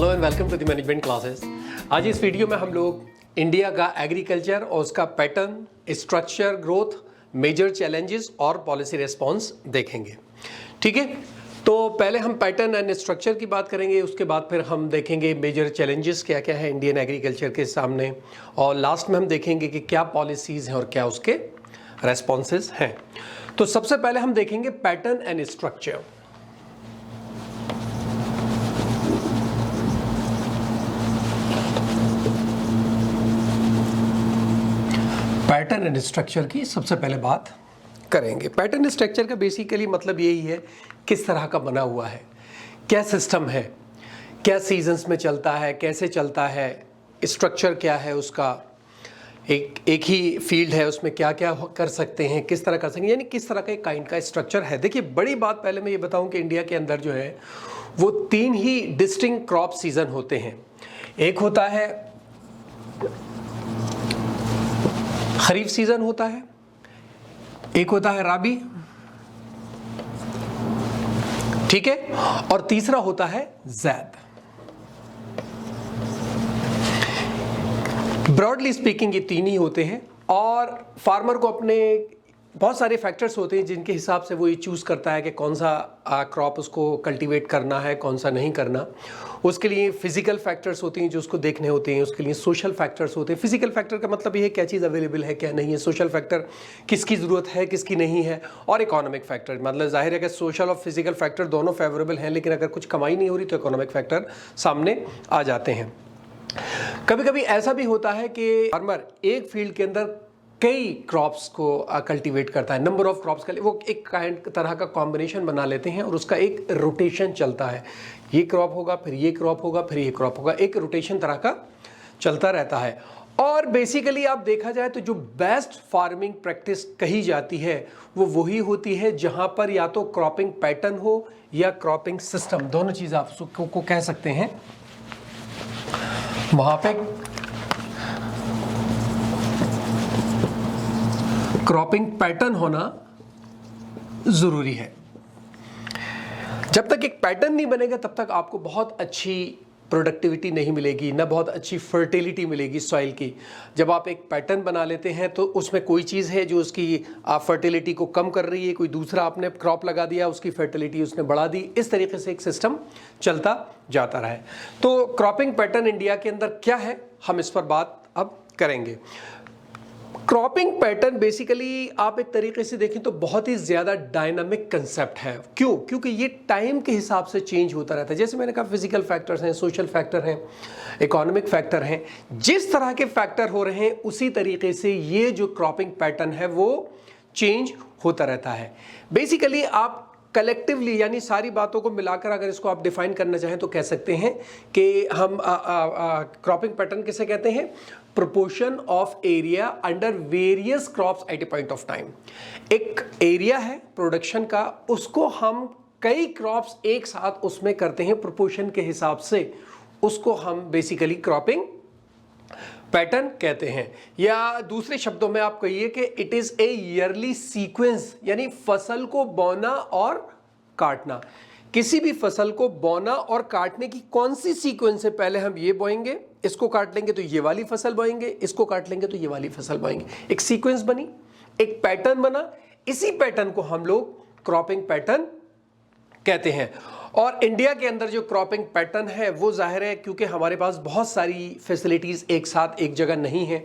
Hello and welcome to the management classes. आज इस video में हम लोग इंडिया का एग्रीकल्चर और उसका pattern, structure, growth, major challenges और पॉलिसी रिस्पांस देखेंगे। ठीक है, तो पहले हम पैटर्न एंड स्ट्रक्चर की बात करेंगे, उसके बाद फिर हम देखेंगे मेजर चैलेंजेस क्या क्या है इंडियन एग्रीकल्चर के सामने, और लास्ट में हम देखेंगे कि क्या पॉलिसीज़ हैं और क्या उसके रेस्पॉन्सेज हैं। तो सबसे पहले हम देखेंगे pattern and structure. Pattern and structure की सबसे पहले बात करेंगे। पैटर्न स्ट्रक्चर का बेसिकली मतलब यही है किस तरह का बना हुआ है, क्या सिस्टम है, क्या सीजन्स में चलता है, कैसे चलता है, स्ट्रक्चर क्या है उसका, एक ही फील्ड है उसमें क्या क्या कर सकते हैं, किस तरह कर सकते हैं, यानी किस तरह का एक काइंड का स्ट्रक्चर है। देखिए, बड़ी बात पहले मैं ये बताऊं कि इंडिया के अंदर जो है वो 3 ही डिस्टिंक्ट क्रॉप सीजन होते हैं। एक होता है खरीफ सीजन होता है, एक होता है राबी, ठीक है, और तीसरा होता है ज़ैद। ब्रॉडली स्पीकिंग ये 3 ही होते हैं, और फार्मर को अपने बहुत सारे फैक्टर्स होते हैं जिनके हिसाब से वो ये चूज़ करता है कि कौन सा क्रॉप उसको कल्टीवेट करना है, कौन सा नहीं करना। उसके लिए फिजिकल फैक्टर्स होते हैं जो उसको देखने होते हैं, उसके लिए सोशल फैक्टर्स होते हैं। फिजिकल फैक्टर का मतलब ये है क्या चीज़ अवेलेबल है, क्या नहीं है। सोशल फैक्टर किसकी ज़रूरत है, किसकी नहीं है। और इकोनॉमिक फैक्टर, मतलब जाहिर है कि सोशल और फिजिकल फैक्टर दोनों फेवरेबल हैं, लेकिन अगर कुछ कमाई नहीं हो रही तो इकोनॉमिक फैक्टर सामने आ जाते हैं। कभी कभी ऐसा भी होता है कि फार्मर एक फील्ड के अंदर कई क्रॉप्स को कल्टीवेट करता है, नंबर ऑफ क्रॉप्स का वो एक तरह का कॉम्बिनेशन बना लेते हैं और उसका एक रोटेशन चलता है। ये क्रॉप होगा, फिर ये क्रॉप होगा, फिर ये क्रॉप होगा, एक रोटेशन तरह का चलता रहता है। और बेसिकली आप देखा जाए तो जो बेस्ट फार्मिंग प्रैक्टिस कही जाती है वो वही होती है जहां पर या तो क्रॉपिंग पैटर्न हो या क्रॉपिंग सिस्टम, दोनों चीज़ आप को कह सकते हैं। वहां पे क्रॉपिंग पैटर्न होना जरूरी है। जब तक एक पैटर्न नहीं बनेगा तब तक आपको बहुत अच्छी प्रोडक्टिविटी नहीं मिलेगी, ना बहुत अच्छी फर्टिलिटी मिलेगी सॉइल की। जब आप एक पैटर्न बना लेते हैं तो उसमें कोई चीज़ है जो उसकी फर्टिलिटी को कम कर रही है, कोई दूसरा आपने क्रॉप लगा दिया, उसकी फर्टिलिटी उसने बढ़ा दी, इस तरीके से एक सिस्टम चलता जाता रहा है। तो क्रॉपिंग पैटर्न इंडिया के अंदर क्या है, हम इस पर बात अब करेंगे। क्रॉपिंग पैटर्न बेसिकली आप एक तरीके से देखें तो बहुत ही ज़्यादा डायनामिक कंसेप्ट है। क्यों? क्योंकि ये टाइम के हिसाब से चेंज होता रहता है। जैसे मैंने कहा, फिजिकल फैक्टर्स हैं, सोशल फैक्टर हैं, इकोनॉमिक फैक्टर हैं। जिस तरह के फैक्टर हो रहे हैं उसी तरीके से ये जो क्रॉपिंग पैटर्न है वो चेंज होता रहता है। बेसिकली आप कलेक्टिवली यानी सारी बातों को मिलाकर अगर इसको आप डिफाइन करना चाहें तो कह सकते हैं कि हम क्रॉपिंग पैटर्न किसे कहते हैं? Proportion of area under various crops at a point of time. एक एरिया है प्रोडक्शन का, उसको हम कई क्रॉप्स एक साथ उसमें करते हैं प्रोपोर्शन के हिसाब से, उसको हम बेसिकली क्रॉपिंग पैटर्न कहते हैं। या दूसरे शब्दों में आप कहिए कि it is a yearly sequence, यानी फसल को बोना और काटना। किसी भी फसल को बोना और काटने की कौन सी सीक्वेंस है? पहले हम ये बोएंगे, इसको काट लेंगे तो ये वाली फसल बोएंगे, इसको काट लेंगे तो ये वाली फसल बोएंगे। एक सीक्वेंस बनी, एक पैटर्न बना, इसी पैटर्न को हम लोग क्रॉपिंग पैटर्न कहते हैं। और इंडिया के अंदर जो क्रॉपिंग पैटर्न है वो जाहिर है क्योंकि हमारे पास बहुत सारी फैसिलिटीज़ एक साथ एक जगह नहीं है,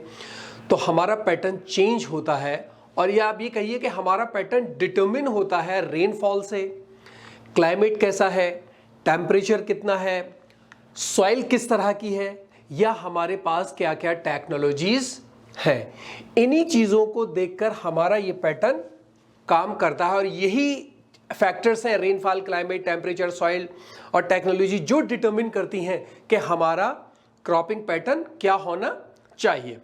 तो हमारा पैटर्न चेंज होता है। और या आप ये कहिए कि हमारा पैटर्न डिटर्मिन होता है रेनफॉल से, क्लाइमेट कैसा है, टेम्परेचर कितना है, सॉइल किस तरह की है, या हमारे पास क्या क्या टेक्नोलॉजीज़ हैं। इन्हीं चीज़ों को देखकर हमारा ये पैटर्न काम करता है। और यही फैक्टर्स हैं, रेनफॉल, क्लाइमेट, टेम्परेचर, सॉइल और टेक्नोलॉजी, जो डिटरमिन करती हैं कि हमारा क्रॉपिंग पैटर्न क्या होना चाहिए।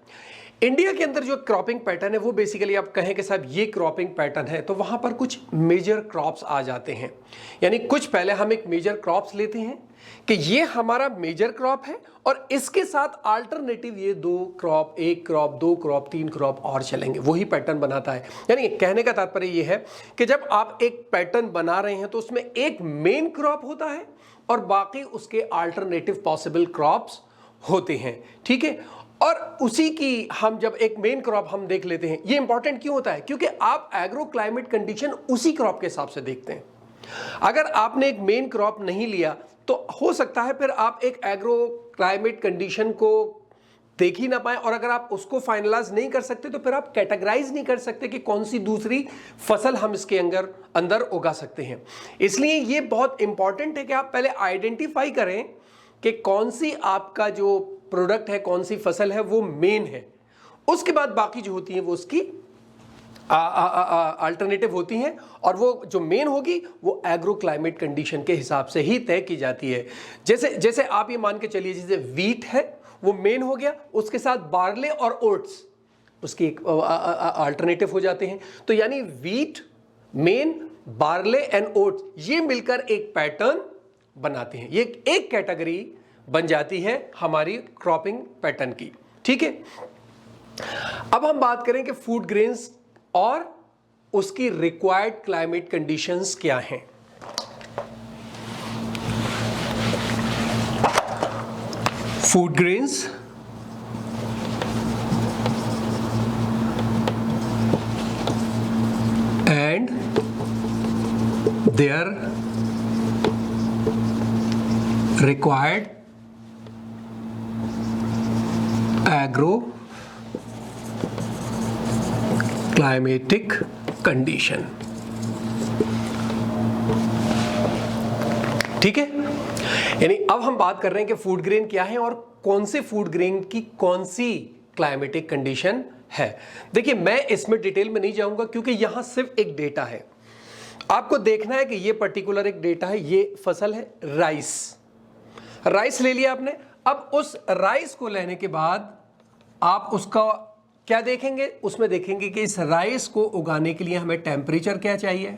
इंडिया के अंदर जो क्रॉपिंग पैटर्न है वो बेसिकली आप कहें कि साहब ये क्रॉपिंग पैटर्न है, तो वहां पर कुछ मेजर क्रॉप्स आ जाते हैं। यानी कुछ पहले हम एक मेजर क्रॉप्स लेते हैं कि ये हमारा मेजर क्रॉप है और इसके साथ अल्टरनेटिव ये 2 क्रॉप, 1 क्रॉप, 2 क्रॉप, 3 क्रॉप और चलेंगे, वही पैटर्न बनाता है। यानी कहने का तात्पर्य ये है कि जब आप एक पैटर्न बना रहे हैं तो उसमें एक मेन क्रॉप होता है और बाकी उसके अल्टरनेटिव पॉसिबल क्रॉप्स होते हैं, ठीक है। और उसी की हम जब एक मेन क्रॉप हम देख लेते हैं, ये इंपॉर्टेंट क्यों होता है? क्योंकि आप एग्रो क्लाइमेट कंडीशन उसी क्रॉप के हिसाब से देखते हैं। अगर आपने एक मेन क्रॉप नहीं लिया तो हो सकता है फिर आप एक एग्रो क्लाइमेट कंडीशन को देख ही ना पाए, और अगर आप उसको फाइनलाइज नहीं कर सकते तो फिर आप कैटेगराइज नहीं कर सकते कि कौन सी दूसरी फसल हम इसके अंदर उगा सकते हैं। इसलिए ये बहुत इंपॉर्टेंट है कि आप पहले आइडेंटिफाई करें कि कौन सी आपका जो प्रोडक्ट है, कौन सी फसल है वो मेन है। उसके बाद बाकी जो होती है वो उसकी अल्टरनेटिव होती हैं, और वो जो मेन होगी वो एग्रो क्लाइमेट कंडीशन के हिसाब से ही तय की जाती है। जैसे आप ये मान के चलिए, जैसे वीट है वो मेन हो गया, उसके साथ बार्ले और ओट्स उसकी एक अल्टरनेटिव हो जाते हैं। तो यानी wheat, main, barley and oats ये मिलकर एक पैटर्न बनाते हैं, ये एक कैटेगरी बन जाती है हमारी क्रॉपिंग पैटर्न की, ठीक है। अब हम बात करें कि फूड ग्रेन्स और उसकी रिक्वायर्ड क्लाइमेट कंडीशंस क्या हैं। Food grains and their required agro climatic condition, ठीक है। यानी अब हम बात कर रहे हैं कि फूड ग्रेन क्या है और कौन से फूड ग्रेन की कौन सी क्लाइमेटिक कंडीशन है। देखिए, मैं इसमें डिटेल में नहीं जाऊंगा क्योंकि यहां सिर्फ एक डेटा है, आपको देखना है कि ये पर्टिकुलर एक डेटा है। ये फसल है राइस ले लिया आपने। अब उस राइस को लेने के बाद आप उसका क्या देखेंगे? उसमें देखेंगे कि इस राइस को उगाने के लिए हमें टेम्परेचर क्या चाहिए,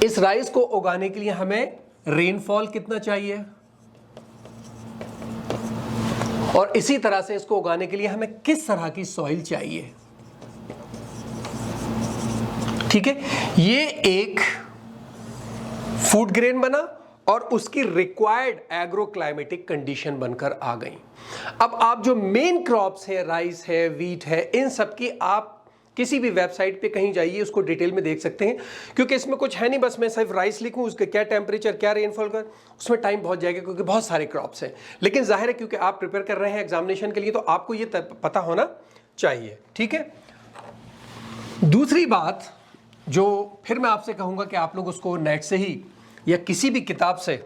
इस राइस को उगाने के लिए हमें रेनफॉल कितना चाहिए, और इसी तरह से इसको उगाने के लिए हमें किस तरह की सॉइल चाहिए, ठीक है। ये एक फूड ग्रेन बना और उसकी रिक्वायर्ड एग्रो क्लाइमेटिक कंडीशन बनकर आ गई। अब आप जो मेन क्रॉप्स है, राइस है, वीट है, इन सब की आप किसी भी वेबसाइट पे कहीं जाइए, उसको डिटेल में देख सकते हैं, क्योंकि इसमें कुछ है नहीं, बस मैं सिर्फ राइस लिखूं, उसके क्या टेम्परेचर, क्या रेनफॉल कर, उसमें टाइम बहुत जाएगा क्योंकि बहुत सारे क्रॉप्स हैं। लेकिन जाहिर है क्योंकि आप प्रिपेयर कर रहे हैं एग्जामिनेशन के लिए, तो आपको ये पता होना चाहिए, ठीक है। दूसरी बात जो फिर मैं आपसे कहूंगा कि आप लोग उसको नेट से ही या किसी भी किताब से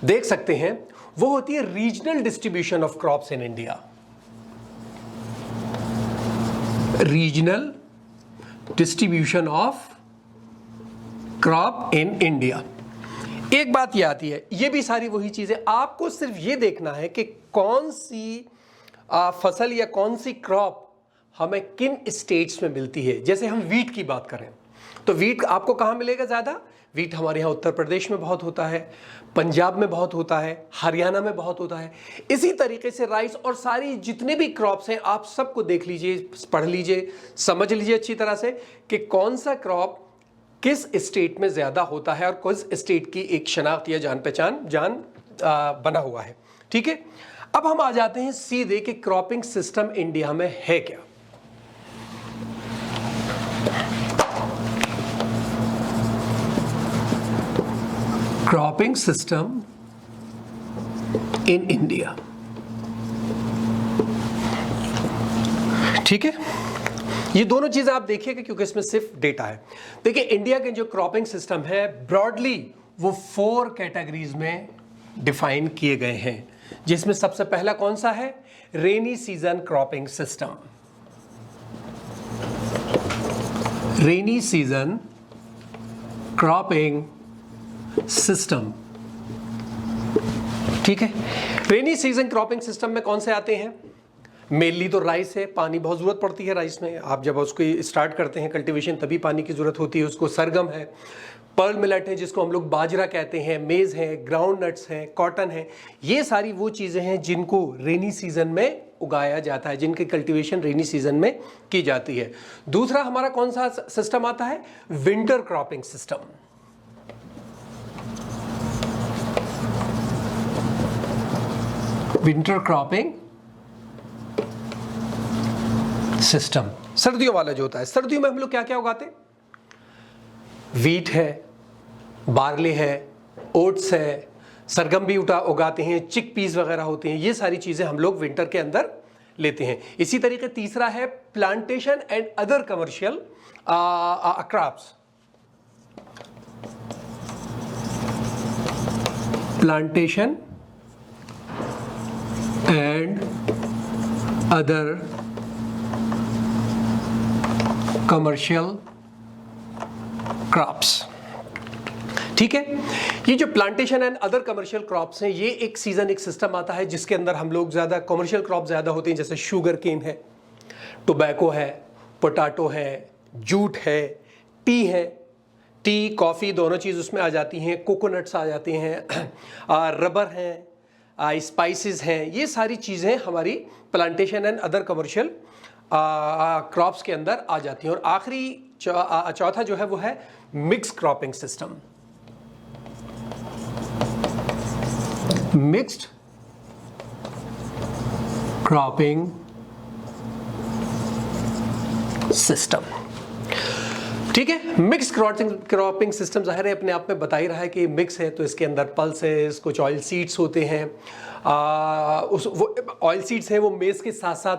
देख सकते हैं, वो होती है regional distribution of crops in India. Regional distribution of crop in India. एक बात ये आती है, ये भी सारी वही चीजें, आपको सिर्फ ये देखना है कि कौन सी फसल या कौन सी क्रॉप हमें किन स्टेट्स में मिलती है। जैसे हम वीट की बात करें तो वीट आपको कहां मिलेगा ज्यादा? वीट हमारे यहाँ उत्तर प्रदेश में बहुत होता है, पंजाब में बहुत होता है, हरियाणा में बहुत होता है। इसी तरीके से राइस और सारी जितने भी क्रॉप्स हैं, आप सबको देख लीजिए, पढ़ लीजिए, समझ लीजिए अच्छी तरह से कि कौन सा क्रॉप किस स्टेट में ज्यादा होता है और किस स्टेट की एक शनाख्त या जान पहचान बना हुआ है, ठीक है। अब हम आ जाते हैं सीधे कि क्रॉपिंग सिस्टम इंडिया में है क्या। क्रॉपिंग सिस्टम इन इंडिया, ठीक है। ये दोनों चीजें आप देखिएगा क्योंकि इसमें सिर्फ डेटा है। देखिए, इंडिया के जो क्रॉपिंग सिस्टम है ब्रॉडली वो 4 कैटेगरीज में डिफाइन किए गए हैं, जिसमें सबसे पहला कौन सा है? Rainy season cropping system. Rainy season cropping system, ठीक है। रेनी सीजन क्रॉपिंग सिस्टम में कौन से आते हैं? मेनली तो राइस है, पानी बहुत ज़रूरत पड़ती है राइस में, आप जब उसको स्टार्ट करते हैं कल्टीवेशन तभी पानी की ज़रूरत होती है उसको। सरगम है, पर्ल मिलेट है जिसको हम लोग बाजरा कहते हैं, मेज़ है, ग्राउंड नट्स हैं, कॉटन है, ये सारी वो चीज़ें हैं जिनको रेनी सीजन में उगाया जाता है, जिनकी कल्टीवेशन रेनी सीजन में की जाती है। दूसरा हमारा कौन सा सिस्टम आता है? Winter cropping system. Winter cropping system सर्दियों वाला जो होता है। सर्दियों में हम लोग क्या क्या उगाते हैं? वीट है, बार्ले है, ओट्स है, सरगम भी उगाते हैं, चिक पीस वगैरह होते हैं, ये सारी चीज़ें हम लोग विंटर के अंदर लेते हैं। इसी तरीके तीसरा है plantation and other commercial crops. Plantation and other commercial crops. ठीक है, ये जो plantation and other commercial crops हैं, ये एक सीजन एक सिस्टम आता है जिसके अंदर हम लोग ज़्यादा कमर्शियल क्रॉप ज़्यादा होते हैं, जैसे शुगर केन है, टोबैको है, पोटैटो है, जूट है, टी है, टी कॉफ़ी दोनों चीज़ उसमें आ जाती हैं, कोकोनट्स आ जाते हैं, रबर हैं, स्पाइसेस हैं, ये सारी चीज़ें हमारी plantation and other commercial crops के अंदर आ जाती हैं। और आखिरी चौथा जो है वो है mix cropping system. Mixed cropping system. ठीक है, मिक्स क्रॉपिंग सिस्टम जाहिर है अपने आप में बता ही रहा है कि मिक्स है, तो इसके अंदर पल्सेस, कुछ ऑयल सीड्स होते हैं, वो ऑयल सीड्स हैं वो मेज़ के साथ साथ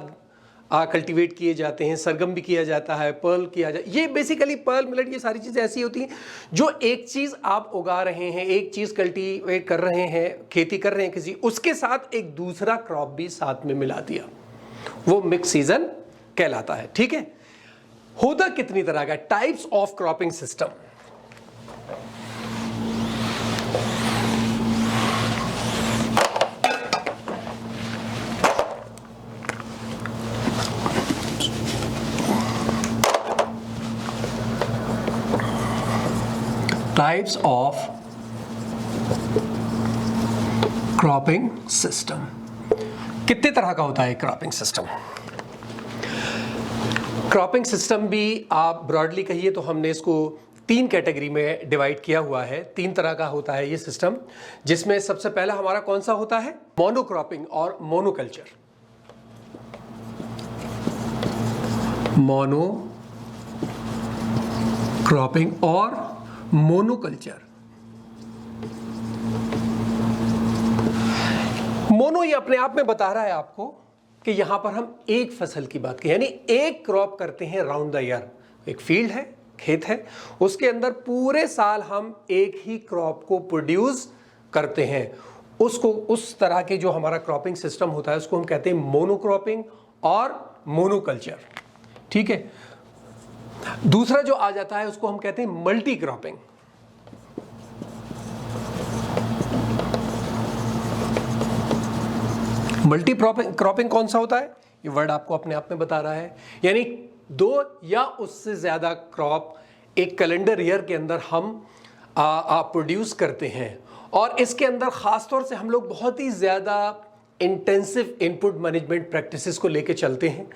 कल्टीवेट किए जाते हैं, सरगम भी किया जाता है, पर्ल किया जाता है। ये बेसिकली पर्ल मिलेट ये सारी चीज़ें ऐसी होती हैं जो एक चीज़ आप उगा रहे हैं, एक चीज़ कल्टीवेट कर रहे हैं, खेती कर रहे हैं किसी, उसके साथ एक दूसरा क्रॉप भी साथ में मिला दिया, वो मिक्स सीजन कहलाता है। ठीक है, होता कितनी तरह का? Types of cropping system. Types of cropping system. कितने तरह का होता है क्रॉपिंग सिस्टम? क्रॉपिंग सिस्टम भी आप ब्रॉडली कहिए तो हमने इसको 3 कैटेगरी में डिवाइड किया हुआ है। 3 तरह का होता है ये सिस्टम, जिसमें सबसे पहला हमारा कौन सा होता है? मोनोक्रॉपिंग और मोनोकल्चर। मोनो क्रॉपिंग और मोनोकल्चर। मोनो ये अपने आप में बता रहा है आपको कि यहां पर हम एक फसल की बात करें, यानी एक क्रॉप करते हैं राउंड द ईयर। एक फील्ड है, खेत है, उसके अंदर पूरे साल हम एक ही क्रॉप को प्रोड्यूस करते हैं। उसको उस तरह के जो हमारा क्रॉपिंग सिस्टम होता है उसको हम कहते हैं मोनोक्रॉपिंग और मोनोकल्चर। ठीक है, दूसरा जो आ जाता है उसको हम कहते हैं मल्टी क्रॉपिंग। मल्टी क्रॉपिंग कौन सा होता है? ये वर्ड आपको अपने आप में बता रहा है, यानी 2 या उससे ज्यादा क्रॉप एक कैलेंडर ईयर के अंदर हम प्रोड्यूस करते हैं। और इसके अंदर खास तौर से हम लोग बहुत ही ज्यादा इंटेंसिव इनपुट मैनेजमेंट प्रैक्टिसेस को लेके चलते हैं।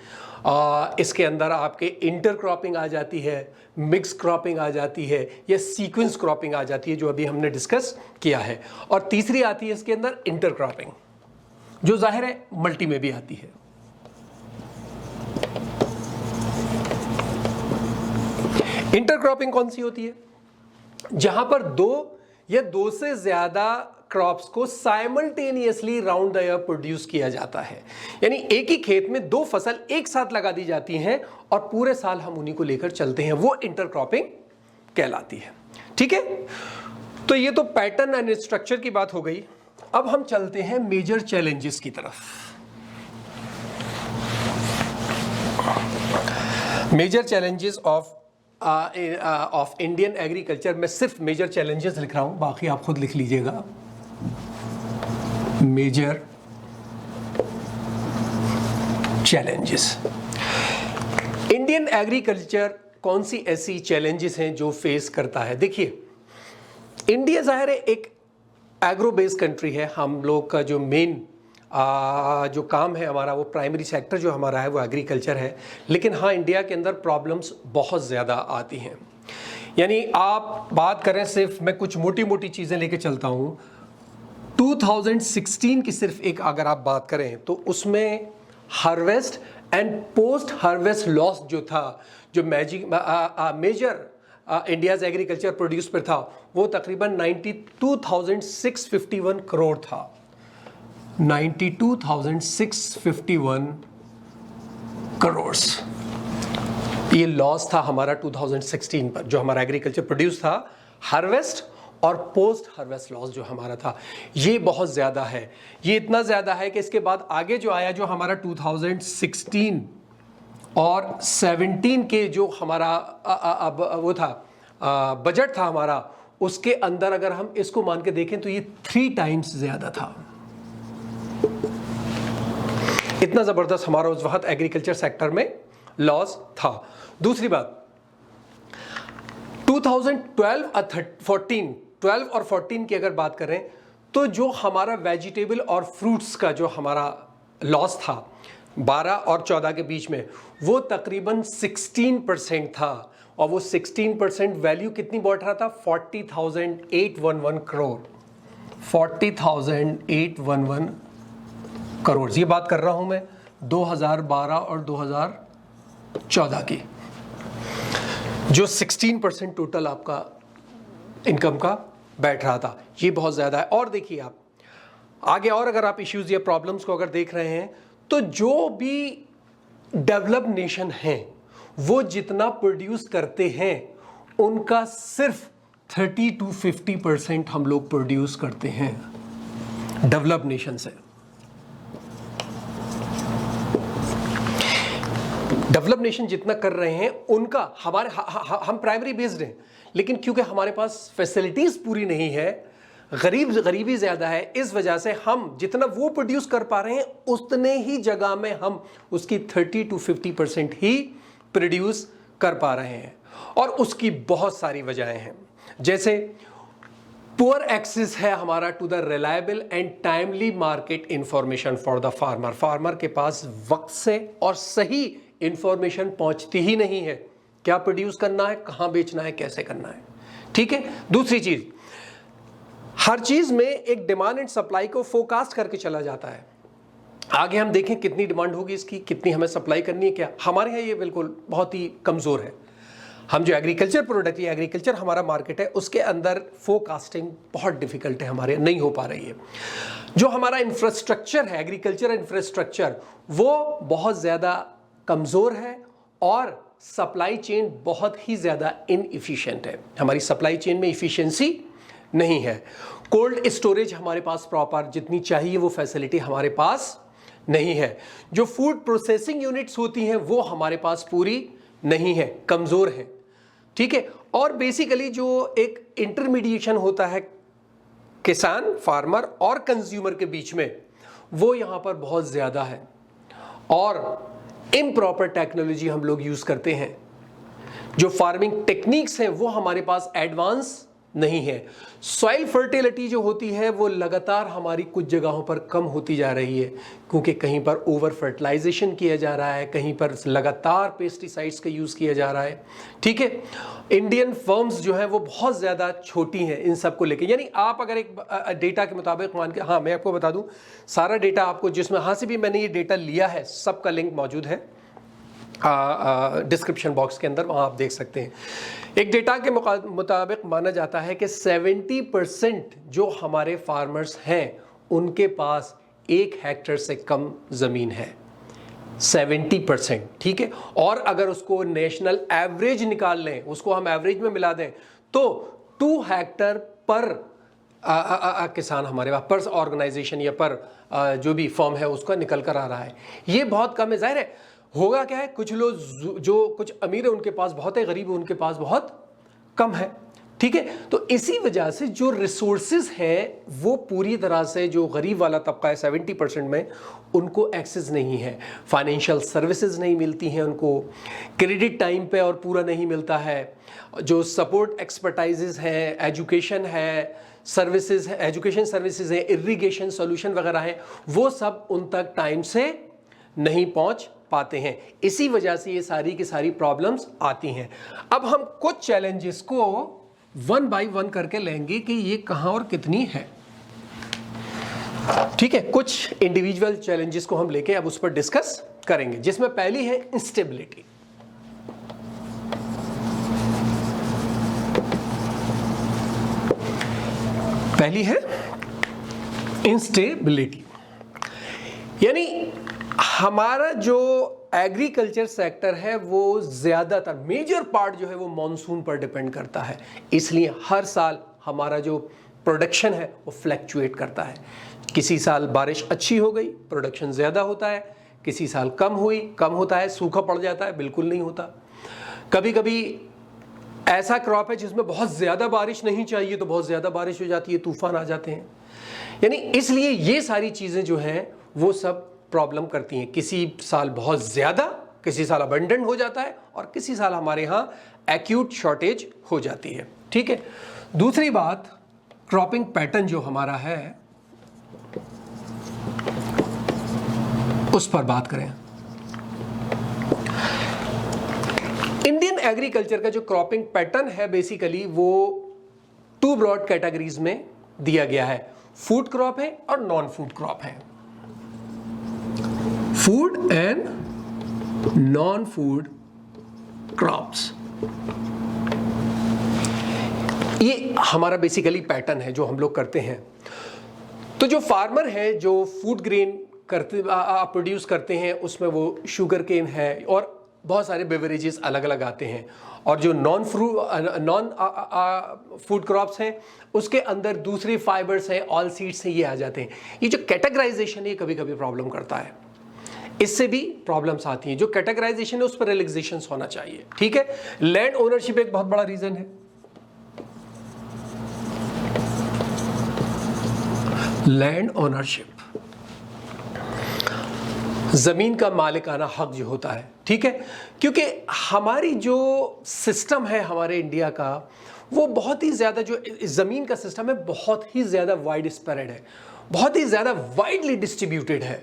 इसके अंदर आपके इंटर क्रॉपिंग आ जाती है, मिक्स क्रॉपिंग आ जाती है, या सीक्वेंस क्रॉपिंग आ जाती है जो अभी हमने डिस्कस किया है। और तीसरी आती है इसके अंदर इंटर क्रॉपिंग, जो जाहिर है मल्टी में भी आती है। इंटर क्रॉपिंग कौन सी होती है? जहां पर 2 या 2 से ज्यादा क्रॉप्स को simultaneously round the year produce किया जाता है, यानी एक ही खेत में 2 फसल एक साथ लगा दी जाती हैं और पूरे साल हम उन्हीं को लेकर चलते हैं, वो इंटर क्रॉपिंग कहलाती है। ठीक है, तो ये तो पैटर्न एंड स्ट्रक्चर की बात हो गई। अब हम चलते हैं मेजर चैलेंजेस की तरफ। Major challenges of Indian agriculture. मैं सिर्फ मेजर चैलेंजेस लिख रहा हूं, बाकी आप खुद लिख लीजिएगा। Major challenges. इंडियन एग्रीकल्चर कौन सी ऐसी चैलेंजेस हैं जो फेस करता है? देखिए, इंडिया ज़ाहिर है एक एग्रो बेस्ड कंट्री है। हम लोग का जो मेन जो काम है हमारा, वो प्राइमरी सेक्टर जो हमारा है वो एग्रीकल्चर है। लेकिन हाँ, इंडिया के अंदर प्रॉब्लम्स बहुत ज़्यादा आती हैं। यानी आप बात करें, सिर्फ मैं कुछ मोटी मोटी चीज़ें लेके चलता हूँ। 2016 की सिर्फ एक अगर आप बात करें तो उसमें harvest and post harvest loss जो था, जो मेजर इंडियाज़ एग्रीकल्चर प्रोड्यूस पर था, वो तकरीबन 92,651 करोड़ था। 92,651 करोड़ ये लॉस था हमारा 2016 पर, जो हमारा एग्रीकल्चर प्रोड्यूस था। हार्वेस्ट और पोस्ट हार्वेस्ट लॉस जो हमारा था, ये बहुत ज़्यादा है। ये इतना ज़्यादा है कि इसके बाद आगे जो आया, जो हमारा 2016 और 17 के जो हमारा वो था बजट था हमारा, उसके अंदर अगर हम इसको मान के देखें तो ये 3 टाइम्स ज़्यादा था। इतना ज़बरदस्त हमारा उस वक्त एग्रीकल्चर सेक्टर में लॉस था। दूसरी बात, 2012 और 14 की अगर बात करें तो जो हमारा वेजिटेबल और फ्रूट्स का जो हमारा लॉस था 12 और 14 के बीच में, वो तकरीबन 16% था। और वो 16% वैल्यू कितनी बढ़ रहा था? 40,811 करोड़। 40,811 करोड़। ये बात कर रहा हूं मैं 2012 और 2014 की, जो 16% टोटल आपका इनकम का बैठ रहा था। ये बहुत ज़्यादा है। और देखिए आप आगे, और अगर आप इश्यूज या प्रॉब्लम्स को अगर देख रहे हैं तो जो भी डेवलप नेशन हैं वो जितना प्रोड्यूस करते हैं उनका सिर्फ 30 to 50% हम लोग प्रोड्यूस करते हैं डेवलप नेशन से। डेवलप नेशन जितना कर रहे हैं उनका हमारे हम प्राइमरी बेस्ड हैं, लेकिन क्योंकि हमारे पास फैसिलिटीज पूरी नहीं है, गरीबी ज़्यादा है, इस वजह से हम जितना वो प्रोड्यूस कर पा रहे हैं उतने ही जगह में हम उसकी 30 to 50% ही प्रोड्यूस कर पा रहे हैं। और उसकी बहुत सारी वजहें हैं, जैसे पुअर एक्सेस है हमारा to the reliable and timely market information for the farmer. Farmer के पास वक्त से और सही इंफॉर्मेशन पहुंचती ही नहीं है, क्या प्रोड्यूस करना है, कहां बेचना है, कैसे करना है। ठीक है। दूसरी चीज, हर चीज में एक डिमांड एंड सप्लाई को फोरकास्ट करके चला जाता है। आगे हम देखें कितनी डिमांड होगी इसकी, कितनी हमें सप्लाई करनी है। क्या हमारे यहाँ ये बिल्कुल बहुत ही कमज़ोर है। हम जो एग्रीकल्चर प्रोडक्ट या एग्रीकल्चर हमारा मार्केट है उसके अंदर फोरकास्टिंग बहुत डिफिकल्ट है, हमारे नहीं हो पा रही है। जो हमारा इंफ्रास्ट्रक्चर है, एग्रीकल्चर इंफ्रास्ट्रक्चर, वो बहुत ज़्यादा कमज़ोर है और सप्लाई चेन बहुत ही ज़्यादा इनएफिशिएंट है। हमारी सप्लाई चेन में इफ़िशियंसी नहीं है। कोल्ड स्टोरेज हमारे पास प्रॉपर जितनी चाहिए वो फैसिलिटी हमारे पास नहीं है। जो फूड प्रोसेसिंग यूनिट्स होती हैं वो हमारे पास पूरी नहीं है, कमज़ोर है। ठीक है। और बेसिकली जो एक इंटरमीडिएशन होता है किसान, फार्मर और कंज्यूमर के बीच में, वो यहाँ पर बहुत ज़्यादा है। और इम्प्रॉपर टेक्नोलॉजी हम लोग यूज़ करते हैं। जो फार्मिंग टेक्निक्स हैं वो हमारे पास एडवांस नहीं है। सॉइल फर्टिलिटी जो होती है वो लगातार हमारी कुछ जगहों पर कम होती जा रही है, क्योंकि कहीं पर ओवर फर्टिलाइजेशन किया जा रहा है, कहीं पर लगातार पेस्टिसाइड्स का यूज़ किया जा रहा है। ठीक है। इंडियन फर्म्स जो हैं वो बहुत ज़्यादा छोटी हैं इन सब को लेकर। यानी आप अगर एक डेटा के मुताबिक मान के, हाँ मैं आपको बता दूं, सारा डेटा आपको जिसमें हाँ से भी मैंने ये डेटा लिया है सबका लिंक मौजूद है डिस्क्रिप्शन बॉक्स के अंदर, वहाँ आप देख सकते हैं। एक डेटा के मुताबिक माना जाता है कि 70% जो हमारे फार्मर्स हैं उनके पास 1 हेक्टेयर से कम ज़मीन है। 70%। ठीक है। और अगर उसको नेशनल एवरेज निकाल लें, उसको हम एवरेज में मिला दें तो 2 हेक्टेयर पर किसान हमारे पास, पर ऑर्गेनाइजेशन या पर जो भी फर्म है उसका निकल कर आ रहा है। ये बहुत कम है। जाहिर है होगा क्या है, कुछ लोग जो कुछ अमीर है उनके पास बहुत है, गरीब है उनके पास बहुत कम है। ठीक है। तो इसी वजह से जो रिसोर्सेज हैं वो पूरी तरह से जो गरीब वाला तबका है 70% में, उनको एक्सेस नहीं है, फाइनेंशियल सर्विसेज नहीं मिलती हैं उनको, क्रेडिट टाइम पे और पूरा नहीं मिलता है, जो सपोर्ट एक्सपर्टाइजेज हैं, एजुकेशन है, सर्विसेज है, एजुकेशन सर्विसेज है, इरिगेशन सॉल्यूशन वगैरह हैं, वो सब उन तक टाइम से नहीं पहुंच पाते हैं। इसी वजह से ये सारी की सारी प्रॉब्लम्स आती हैं। अब हम कुछ चैलेंजेस को वन बाय वन करके लेंगे कि ये कहां और कितनी है, ठीक है। कुछ इंडिविजुअल चैलेंजेस को हम लेके अब उस पर डिस्कस करेंगे, जिसमें पहली है इंस्टेबिलिटी। पहली है इंस्टेबिलिटी, यानी हमारा जो एग्रीकल्चर सेक्टर है वो ज्यादातर मेजर पार्ट जो है वो मॉनसून पर डिपेंड करता है, इसलिए हर साल हमारा जो प्रोडक्शन है वो फ्लैक्चुएट करता है। किसी साल बारिश अच्छी हो गई, प्रोडक्शन ज्यादा होता है, किसी साल कम हुई, कम होता है, सूखा पड़ जाता है, बिल्कुल नहीं होता। कभी कभी ऐसा क्रॉप है जिसमें बहुत ज्यादा बारिश नहीं चाहिए तो बहुत ज्यादा बारिश हो जाती है, तूफान आ जाते हैं। यानी इसलिए ये सारी चीजें जो हैं वो सब प्रॉब्लम करती हैं। किसी साल बहुत ज्यादा, किसी साल अबंडेंट हो जाता है और किसी साल हमारे यहाँ एक्यूट शॉर्टेज हो जाती है, ठीक है। दूसरी बात, क्रॉपिंग पैटर्न जो हमारा है उस पर बात करें। इंडियन एग्रीकल्चर का जो क्रॉपिंग पैटर्न है बेसिकली वो 2 ब्रॉड कैटेगरीज में दिया गया है, फूड क्रॉप है और नॉन फूड क्रॉप है। Food and non food crops, ये हमारा बेसिकली पैटर्न है जो हम लोग करते हैं। तो जो फार्मर है जो फूड ग्रेन करते प्रोड्यूस करते हैं उसमें वो शुगर केन है और बहुत सारे बेवरेजेस अलग अलग आते हैं, और जो नॉन फूड क्रॉप्स हैं उसके अंदर दूसरे फाइबर्स हैं, ऑल सीड्स हैं, ये आ जाते हैं। ये जो कैटेगराइजेशन है कभी कभी प्रॉब्लम करता है, इससे भी प्रॉब्लम्स आती हैं। जो कैटेगराइजेशन है उस पर रिलैक्सेशन होना चाहिए, ठीक है। लैंड ओनरशिप एक बहुत बड़ा रीजन है। लैंड ओनरशिप, जमीन का मालिकाना हक जो होता है, ठीक है, क्योंकि हमारी जो सिस्टम है हमारे इंडिया का वो बहुत ही ज्यादा, जो जमीन का सिस्टम है बहुत ही ज्यादा वाइड स्प्रेड है, बहुत ही ज्यादा वाइडली डिस्ट्रीब्यूटेड है।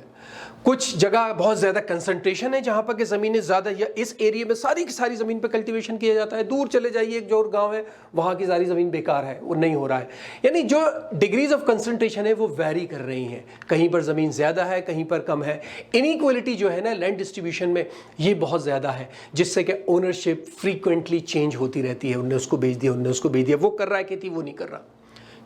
कुछ जगह बहुत ज़्यादा कंसंट्रेशन है जहाँ पर कि ज़मीनें ज़्यादा, या इस एरिया में सारी की सारी ज़मीन पे कल्टीवेशन किया जाता है। दूर चले जाइए एक जो गांव है वहाँ की सारी ज़मीन बेकार है, वो नहीं हो रहा है। यानी जो डिग्रीज ऑफ कंसंट्रेशन है वो वेरी कर रही हैं, कहीं पर ज़मीन ज़्यादा है, कहीं पर कम है। इनइक्वालिटी जो है ना लैंड डिस्ट्रीब्यूशन में ये बहुत ज़्यादा है, जिससे कि ओनरशिप फ्रीक्वेंटली चेंज होती रहती है। उनने उसको बेच दिया, उनने उसको बेच दिया, वो कर रहा है खेती, वो नहीं कर रहा,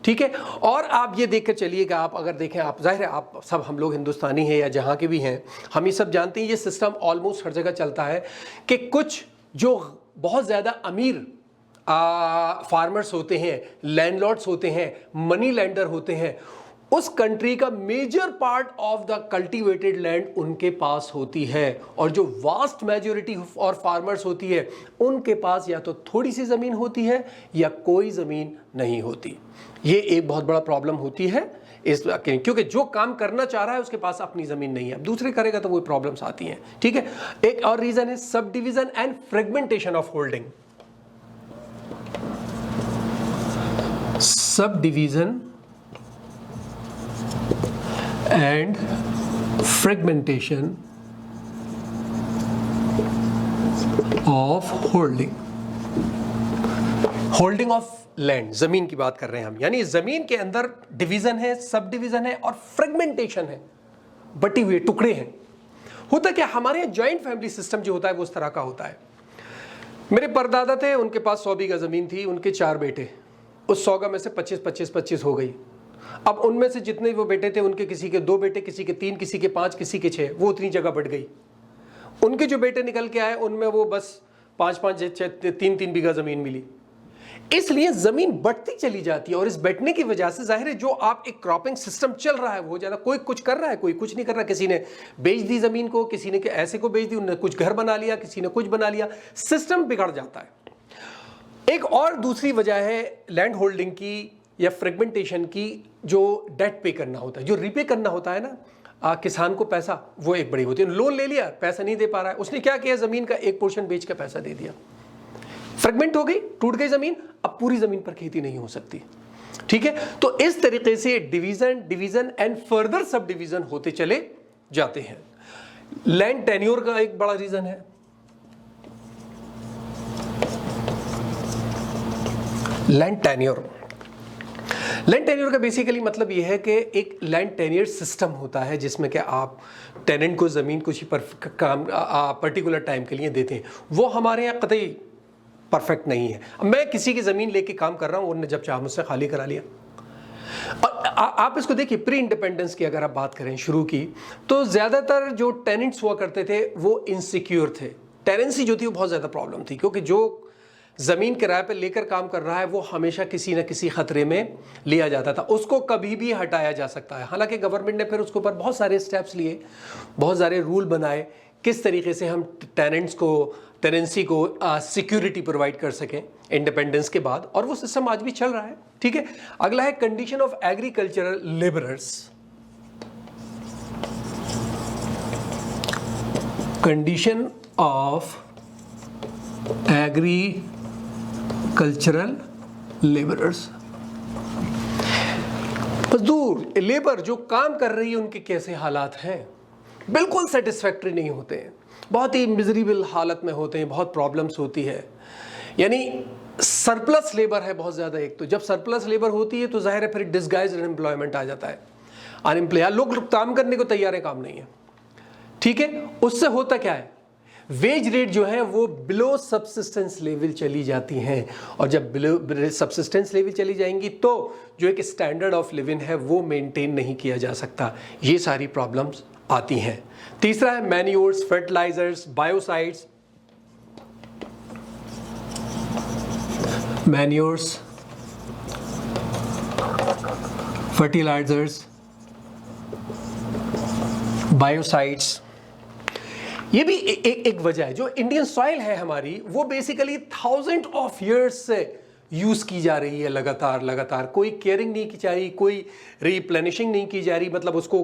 ठीक है। और आप ये देख कर चलिएगा, आप अगर देखें, आप जाहिर है आप सब, हम लोग हिंदुस्तानी हैं या जहाँ के भी हैं, हम ये सब जानते हैं ये सिस्टम ऑलमोस्ट हर जगह चलता है कि कुछ जो बहुत ज़्यादा अमीर फार्मर्स होते हैं, लैंडलॉर्ड्स होते हैं, मनी लैंडर होते हैं, उस कंट्री का major part of the cultivated land उनके पास होती है, और जो वास्ट मेजॉरिटी और फार्मर्स होती है उनके पास या तो थोड़ी सी ज़मीन होती है या कोई ज़मीन नहीं होती। ये एक बहुत बड़ा प्रॉब्लम होती है इस, क्योंकि जो काम करना चाह रहा है उसके पास अपनी ज़मीन नहीं है, अब दूसरे करेगा तो वो प्रॉब्लम्स आती हैं, ठीक है। एक और रीज़न है sub division and fragmentation of holding. Sub division and fragmentation of holding of land, जमीन की बात कर रहे हैं हम, यानी जमीन के अंदर डिवीजन है, सब डिवीजन है और फ्रेगमेंटेशन है, बटी हुए टुकड़े हैं। होता क्या, हमारे यहाँ जॉइंट फैमिली सिस्टम जो होता है वो उस तरह का होता है। मेरे परदादा थे, उनके पास 100 बीघा जमीन थी, उनके 4 बेटे, उस 100 में से 25-25-25 हो गई। अब उनमें से जितने वो बेटे थे, उनके किसी के 2 बेटे, किसी के 3, किसी के 5, किसी के 6, वो उतनी जगह बढ़ गई। उनके जो बेटे निकल के आए उनमें वो बस 5-5, 3-3 बीघा जमीन मिली। इसलिए जमीन बढ़ती चली जाती है, और इस बढ़ने की वजह से जाहिर है जो आप एक क्रॉपिंग सिस्टम चल रहा है वो ज्यादा, कोई कुछ कर रहा है, कोई कुछ नहीं कर रहा। किसी ने बेच दी जमीन को, किसी ने ऐसे को बेच दी, उन्होंने कुछ घर बना लिया, किसी ने कुछ बना लिया, सिस्टम बिगड़ जाता है। एक और दूसरी वजह है लैंड होल्डिंग की या फ्रेगमेंटेशन की, जो डेट पे करना होता है, जो रीपे करना होता है ना किसान को पैसा, वो एक बड़ी होती है। लोन ले लिया, पैसा नहीं दे पा रहा है, उसने क्या किया, जमीन का एक पोर्शन बेच कर पैसा दे दिया, फ्रेगमेंट हो गई, टूट गई जमीन, अब पूरी जमीन पर खेती नहीं हो सकती। ठीक है, तो इस तरीके से division and further sub division होते चले जाते हैं। लैंड टेन्योर का एक बड़ा रीजन है। लैंड टेन्योर का बेसिकली मतलब यह है कि एक लैंड टेन्योर सिस्टम होता है जिसमें कि आप टेनेंट को ज़मीन कुछ ही पर्टिकुलर टाइम के लिए देते हैं। वो हमारे यहाँ कतई परफेक्ट नहीं है। मैं किसी की ज़मीन लेके काम कर रहा हूँ, उन्होंने जब चाहा मुझसे खाली करा लिया। और आप इसको देखिए, प्री इंडिपेंडेंस की अगर आप बात करें शुरू की, तो ज़्यादातर जो टेनेंट्स हुआ करते थे वो इनसिक्योर थे। टेनेंसी जो थी वो बहुत ज़्यादा प्रॉब्लम थी, क्योंकि जो ज़मीन किराए पे लेकर काम कर रहा है वो हमेशा किसी न किसी खतरे में लिया जाता था, उसको कभी भी हटाया जा सकता है। हालांकि गवर्नमेंट ने फिर उसके ऊपर बहुत सारे स्टेप्स लिए, बहुत सारे रूल बनाए किस तरीके से हम टेनेंसी को सिक्योरिटी प्रोवाइड कर सकें इंडिपेंडेंस के बाद, और वो सिस्टम आज भी चल रहा है। ठीक है, अगला है condition of agricultural labourers. Condition of agricultural labourers, मजदूर, लेबर जो काम कर रही है, उनके कैसे हालात हैं, बिल्कुल सेटिस्फैक्टरी नहीं होते हैं, बहुत ही मिजरेबल हालत में होते हैं, बहुत प्रॉब्लम्स होती है। यानी सरप्लस लेबर है बहुत ज़्यादा। एक तो जब सरप्लस लेबर होती है तो जाहिर है फिर डिसगाइज्ड अनएम्प्लॉयमेंट आ जाता है, अनएम्प्लॉय, लोग काम करने को तैयार है, काम नहीं है। ठीक है, उससे होता क्या है, वेज रेट जो है वो बिलो सब्सिस्टेंस लेवल चली जाती हैं, और जब बिलो सब्सिस्टेंस लेवल चली जाएंगी तो जो एक स्टैंडर्ड ऑफ लिविंग है वो मेंटेन नहीं किया जा सकता। ये सारी प्रॉब्लम्स आती हैं। तीसरा है manures, fertilisers, biocides, manures, fertilisers, biocides, ये भी एक वजह है। जो इंडियन सॉइल है हमारी, वो बेसिकली थाउजेंड ऑफ इयर्स से यूज की जा रही है, लगातार कोई केयरिंग नहीं की जा रही, कोई रिप्लेनिशिंग नहीं की जा रही, मतलब उसको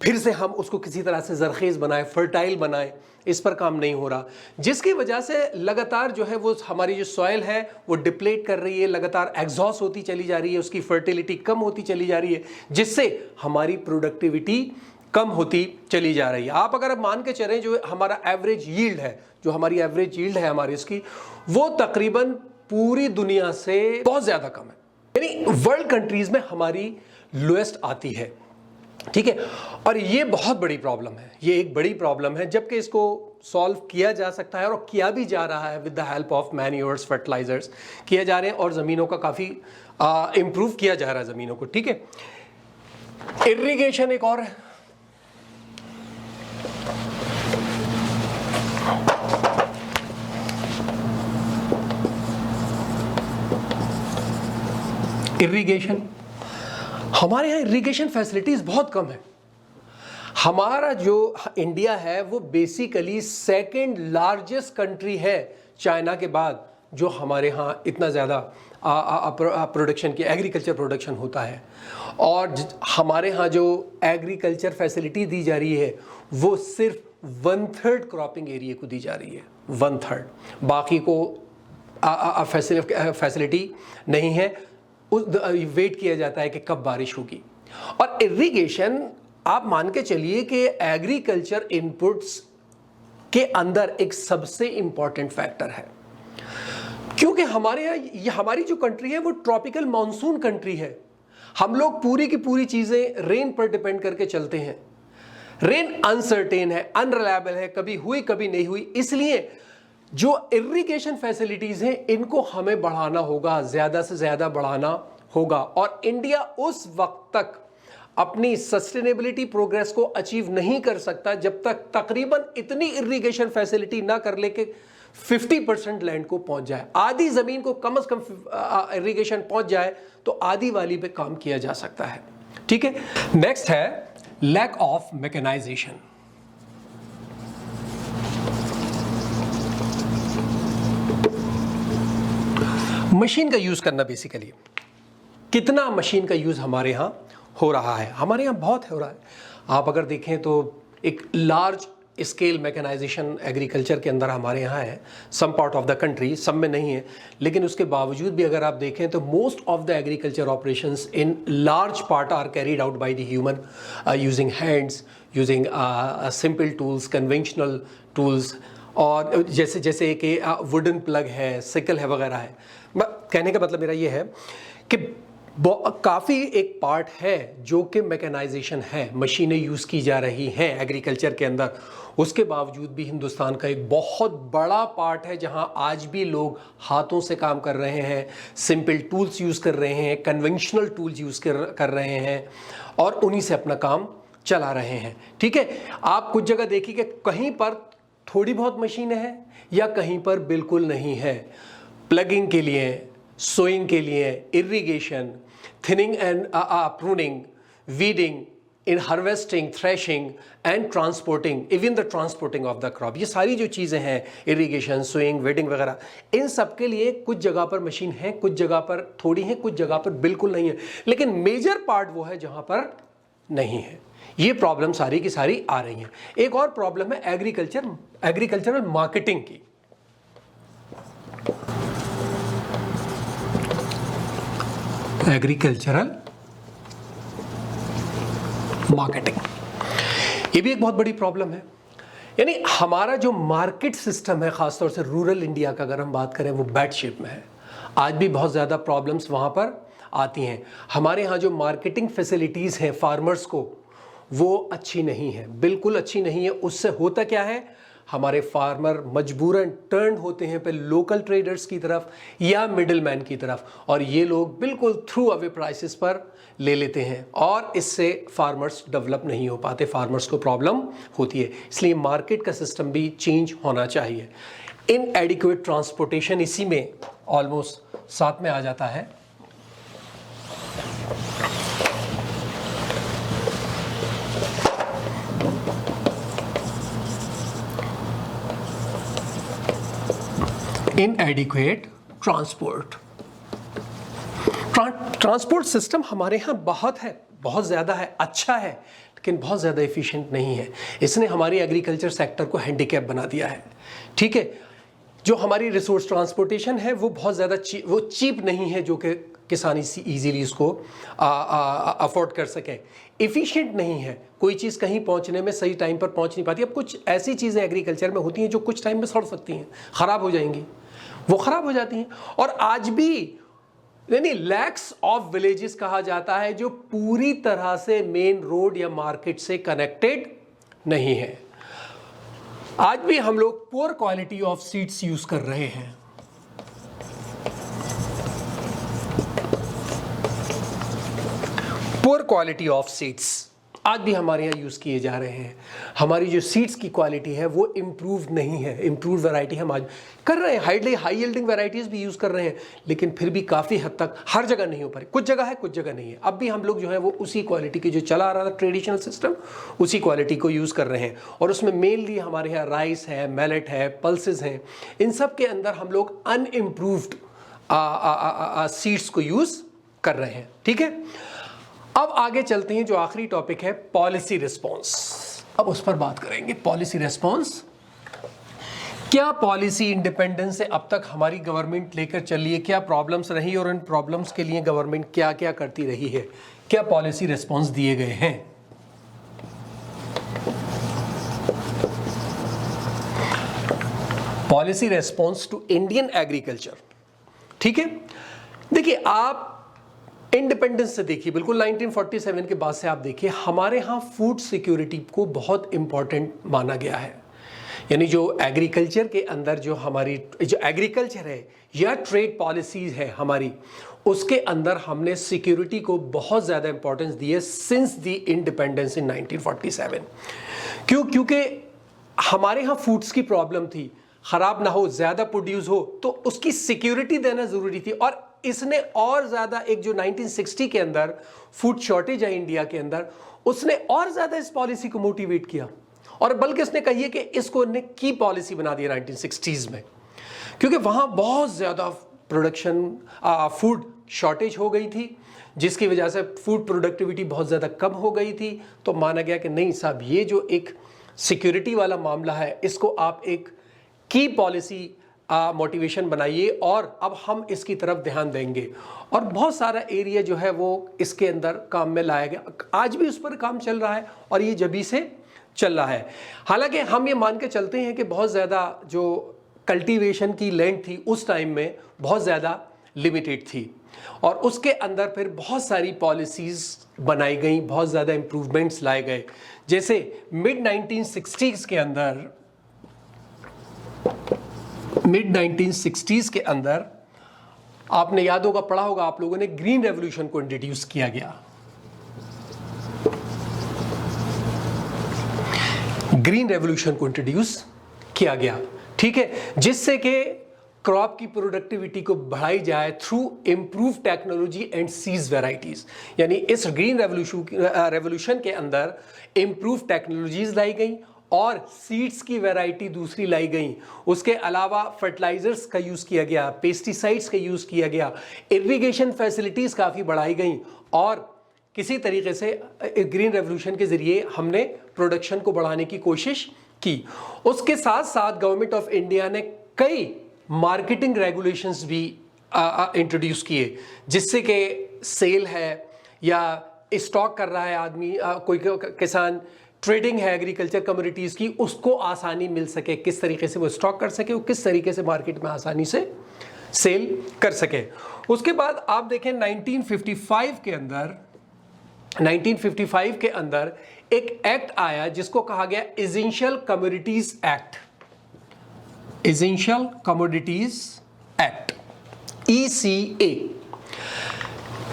फिर से हम उसको किसी तरह से जरखेज बनाए, फर्टाइल बनाए, इस पर काम नहीं हो रहा, जिसकी वजह से लगातार जो है वो हमारी जो सॉइल है वो डिप्लेट कर रही है, लगातार एग्जॉस्ट होती चली जा रही है, उसकी फर्टिलिटी कम होती चली जा रही है, जिससे हमारी प्रोडक्टिविटी कम होती चली जा रही है। आप अगर मान के चलें जो हमारा एवरेज यील्ड है, जो हमारी एवरेज यील्ड है हमारी इसकी, वो तकरीबन पूरी दुनिया से बहुत ज़्यादा कम है, यानी वर्ल्ड कंट्रीज में हमारी लोएस्ट आती है। ठीक है, और ये बहुत बड़ी प्रॉब्लम है, ये एक बड़ी प्रॉब्लम है, जबकि इसको सॉल्व किया जा सकता है और किया भी जा रहा है with the help of manures, fertilisers किया जा रहे हैं, और ज़मीनों का काफ़ी इम्प्रूव किया जा रहा है ज़मीनों को। ठीक है, इरिगेशन एक और है। इरिगेशन, हमारे यहाँ इरिगेशन फैसिलिटीज बहुत कम है। हमारा जो इंडिया है वो बेसिकली सेकंड लार्जेस्ट कंट्री है चाइना के बाद, जो हमारे यहाँ इतना ज़्यादा प्रोडक्शन की, एग्रीकल्चर प्रोडक्शन होता है, और हमारे यहाँ जो एग्रीकल्चर फैसिलिटी दी जा रही है वो सिर्फ 1/3 क्रॉपिंग एरिया को दी जा रही है, 1/3, बाकी को फैसिलिटी नहीं है। वेट किया जाता है कि कब बारिश होगी। और इरिगेशन, आप मान के चलिए कि एग्रीकल्चर इनपुट्स के अंदर एक सबसे इंपॉर्टेंट फैक्टर है, क्योंकि हमारे यहाँ हमारी जो कंट्री है वो ट्रॉपिकल मानसून कंट्री है। हम लोग पूरी की पूरी चीज़ें रेन पर डिपेंड करके चलते हैं। रेन अनसर्टेन है, अनरिलायबल है, कभी हुई कभी नहीं हुई, इसलिए जो इरिगेशन फैसिलिटीज़ हैं इनको हमें बढ़ाना होगा, ज़्यादा से ज़्यादा बढ़ाना होगा। और इंडिया उस वक्त तक अपनी सस्टेनेबिलिटी प्रोग्रेस को अचीव नहीं कर सकता जब तक तकरीबन इतनी इरिगेशन फैसिलिटी ना कर ले के 50% लैंड को पहुंच जाए, आधी ज़मीन को कम से कम इरिगेशन पहुंच जाए तो आधी वाली पे काम किया जा सकता है। ठीक है, नेक्स्ट है लैक ऑफ मैकेनाइजेशन। मशीन का यूज़ करना बेसिकली, कितना मशीन का यूज़ हमारे यहाँ हो रहा है? हमारे यहाँ बहुत हो रहा है। आप अगर देखें तो एक लार्ज स्केल मैकेनाइजेशन एग्रीकल्चर के अंदर हमारे यहाँ है, some part of the country, सब में नहीं है, लेकिन उसके बावजूद भी अगर आप देखें तो most of the agriculture operations in large part are carried out by the human using hands, using simple tools, conventional tools, और जैसे कि वुडन प्लग है, सिकल है वगैरह है। कहने का मतलब मेरा ये है कि काफ़ी एक पार्ट है जो कि मैकेनाइजेशन है, मशीनें यूज़ की जा रही हैं एग्रीकल्चर के अंदर। उसके बावजूद भी हिंदुस्तान का एक बहुत बड़ा पार्ट है जहां आज भी लोग हाथों से काम कर रहे हैं, सिंपल टूल्स यूज़ कर रहे हैं, कन्वेंशनल टूल्स यूज़ कर रहे हैं और उन्हीं से अपना काम चला रहे हैं। ठीक है, आप कुछ जगह देखिए कि कहीं पर थोड़ी बहुत मशीनें हैं या कहीं पर बिल्कुल नहीं है। प्लगिंग के लिए, सोइंग के लिए, irrigation, thinning and pruning, weeding, in harvesting, threshing and transporting, even the transporting of the crop, ये सारी जो चीज़ें हैं, इरिगेशन, सोइंग, वीडिंग वगैरह, इन सब के लिए कुछ जगह पर मशीन है, कुछ जगह पर थोड़ी है, कुछ जगह पर बिल्कुल नहीं है। लेकिन मेजर पार्ट वो है जहाँ पर नहीं है। ये प्रॉब्लम सारी की सारी आ रही हैं। एक और प्रॉब्लम है एग्रीकल्चरल मार्केटिंग की। एग्रीकल्चरल मार्केटिंग, ये भी एक बहुत बड़ी प्रॉब्लम है। यानी हमारा जो मार्केट सिस्टम है, खासतौर से रूरल इंडिया का अगर हम बात करें, वो बैड शेप में है। आज भी बहुत ज़्यादा प्रॉब्लम्स वहाँ पर आती हैं। हमारे यहाँ जो मार्केटिंग फैसिलिटीज़ हैं फार्मर्स को, वो अच्छी नहीं है, बिल्कुल अच्छी नहीं है। उससे होता क्या है, हमारे फार्मर मजबूरन टर्न होते हैं पे लोकल ट्रेडर्स की तरफ या मिडिलमैन की तरफ, और ये लोग बिल्कुल थ्रू अवे प्राइसेस पर ले लेते हैं और इससे फार्मर्स डेवलप नहीं हो पाते, फार्मर्स को प्रॉब्लम होती है। इसलिए मार्केट का सिस्टम भी चेंज होना चाहिए। इनएडिक्वेट ट्रांसपोर्टेशन इसी में ऑलमोस्ट साथ में आ जाता है। इनएडिक्वेट ट्रांसपोर्ट सिस्टम हमारे यहाँ बहुत है, बहुत ज़्यादा है, अच्छा है, लेकिन बहुत ज़्यादा एफिशिएंट नहीं है। इसने हमारी एग्रीकल्चर सेक्टर को हैंडीकैप बना दिया है। ठीक है, जो हमारी रिसोर्स ट्रांसपोर्टेशन है वो बहुत ज़्यादा चीप नहीं है, जो कि किसान ईजीली इसको अफोर्ड कर सकें। एफिशिएंट नहीं है, कोई चीज़ कहीं पहुंचने में सही टाइम पर पहुंच नहीं पाती। अब कुछ ऐसी चीज़ें एग्रीकल्चर में होती हैं जो कुछ टाइम में सड़ सकती हैं, ख़राब हो जाएंगी, वो ख़राब हो जाती हैं। और आज भी यानी लैक्स ऑफ विलेजेस कहा जाता है जो पूरी तरह से मेन रोड या मार्केट से कनेक्टेड नहीं है। आज भी हम लोग poor quality of seeds use कर रहे हैं। पुअर क्वालिटी ऑफ सीड्स आज भी हमारे यहाँ यूज़ किए जा रहे हैं। हमारी जो सीड्स की क्वालिटी है वो इम्प्रूव नहीं है। इम्प्रूव वैरायटी हम आज कर रहे हैं, हाई यील्डिंग वैरायटीज़ भी यूज़ कर रहे हैं, लेकिन फिर भी काफ़ी हद तक हर जगह नहीं हो पा रही। कुछ जगह है, कुछ जगह नहीं है। अब भी हम लोग जो है वो उसी क्वालिटी की जो चला आ रहा था ट्रेडिशनल सिस्टम, उसी क्वालिटी को यूज़ कर रहे हैं। और उसमें मेनली हमारे यहाँ राइस है, मिलेट है, पल्सेस हैं, इन सब के अंदर हम लोग अनइम्प्रूव्ड सीड्स को यूज़ कर रहे हैं। ठीक है, अब आगे चलते हैं, जो आखिरी टॉपिक है पॉलिसी रिस्पॉन्स। अब उस पर बात करेंगे। पॉलिसी रिस्पॉन्स, क्या पॉलिसी इंडिपेंडेंस से अब तक हमारी गवर्नमेंट लेकर चली है, क्या प्रॉब्लम्स रही और इन प्रॉब्लम्स के लिए गवर्नमेंट क्या क्या करती रही है, क्या पॉलिसी रिस्पॉन्स दिए गए हैं। Policy response to Indian agriculture. ठीक है, देखिए आप इंडिपेंडेंस से देखिए, बिल्कुल 1947 के बाद से आप देखिए हमारे यहाँ फूड सिक्योरिटी को बहुत इंपॉर्टेंट माना गया है। यानी जो एग्रीकल्चर के अंदर जो हमारी जो एग्रीकल्चर है या ट्रेड पॉलिसीज है हमारी, उसके अंदर हमने सिक्योरिटी को बहुत ज़्यादा इंपॉर्टेंस दी है सिंस द इंडिपेंडेंस इन 1947। क्योंकि हमारे यहाँ फूड्स की प्रॉब्लम थी, ख़राब ना हो, ज़्यादा प्रोड्यूस हो, तो उसकी सिक्योरिटी देना ज़रूरी थी। और इसने और ज़्यादा एक जो 1960 के अंदर फूड शॉर्टेज है इंडिया के अंदर, उसने और ज़्यादा इस पॉलिसी को मोटिवेट किया। और बल्कि उसने कही है कि इसको ने की पॉलिसी बना दिया 1960s में, क्योंकि वहाँ बहुत ज़्यादा प्रोडक्शन फूड शॉर्टेज हो गई थी, जिसकी वजह से फूड प्रोडक्टिविटी बहुत ज़्यादा कम हो गई थी। तो माना गया कि नहीं साहब, ये जो एक सिक्योरिटी वाला मामला है इसको आप एक की पॉलिसी मोटिवेशन बनाइए और अब हम इसकी तरफ ध्यान देंगे। और बहुत सारा एरिया जो है वो इसके अंदर काम में लाया गया। आज भी उस पर काम चल रहा है और ये जभी से चल रहा है। हालांकि हम ये मान के चलते हैं कि बहुत ज़्यादा जो कल्टीवेशन की लैंड थी उस टाइम में बहुत ज़्यादा लिमिटेड थी और उसके अंदर फिर बहुत सारी पॉलिसीज़ बनाई गई, बहुत ज़्यादा इम्प्रूवमेंट्स लाए गए। जैसे मिड 1960s के अंदर आपने याद होगा, पढ़ा होगा आप लोगों ने, ग्रीन रेवोल्यूशन को इंट्रोड्यूस किया गया। ग्रीन रेवोल्यूशन को इंट्रोड्यूस किया गया, ठीक है, जिससे कि क्रॉप की प्रोडक्टिविटी को बढ़ाई जाए through improve technology and seeds varieties. यानी इस ग्रीन रेवोल्यूशन के अंदर इम्प्रूव टेक्नोलॉजीज लाई गई और सीड्स की वैरायटी दूसरी लाई गई। उसके अलावा फर्टिलाइजर्स का यूज़ किया गया, पेस्टिसाइड्स का यूज़ किया गया, इरिगेशन फैसिलिटीज़ काफ़ी बढ़ाई गई और किसी तरीके से ग्रीन रेवोल्यूशन के ज़रिए हमने प्रोडक्शन को बढ़ाने की कोशिश की। उसके साथ साथ गवर्नमेंट ऑफ इंडिया ने कई मार्केटिंग रेगुलेशंस भी इंट्रोड्यूस किए, जिससे कि सेल है या स्टॉक कर रहा है आदमी, कोई किसान ट्रेडिंग है एग्रीकल्चर कमोडिटीज़ की, उसको आसानी मिल सके, किस तरीके से वो स्टॉक कर सके, वो किस तरीके से मार्केट में आसानी से सेल कर सके। उसके बाद आप देखें 1955 के अंदर एक एक्ट आया जिसको कहा गया essential commodities act, essential commodities act, ECA।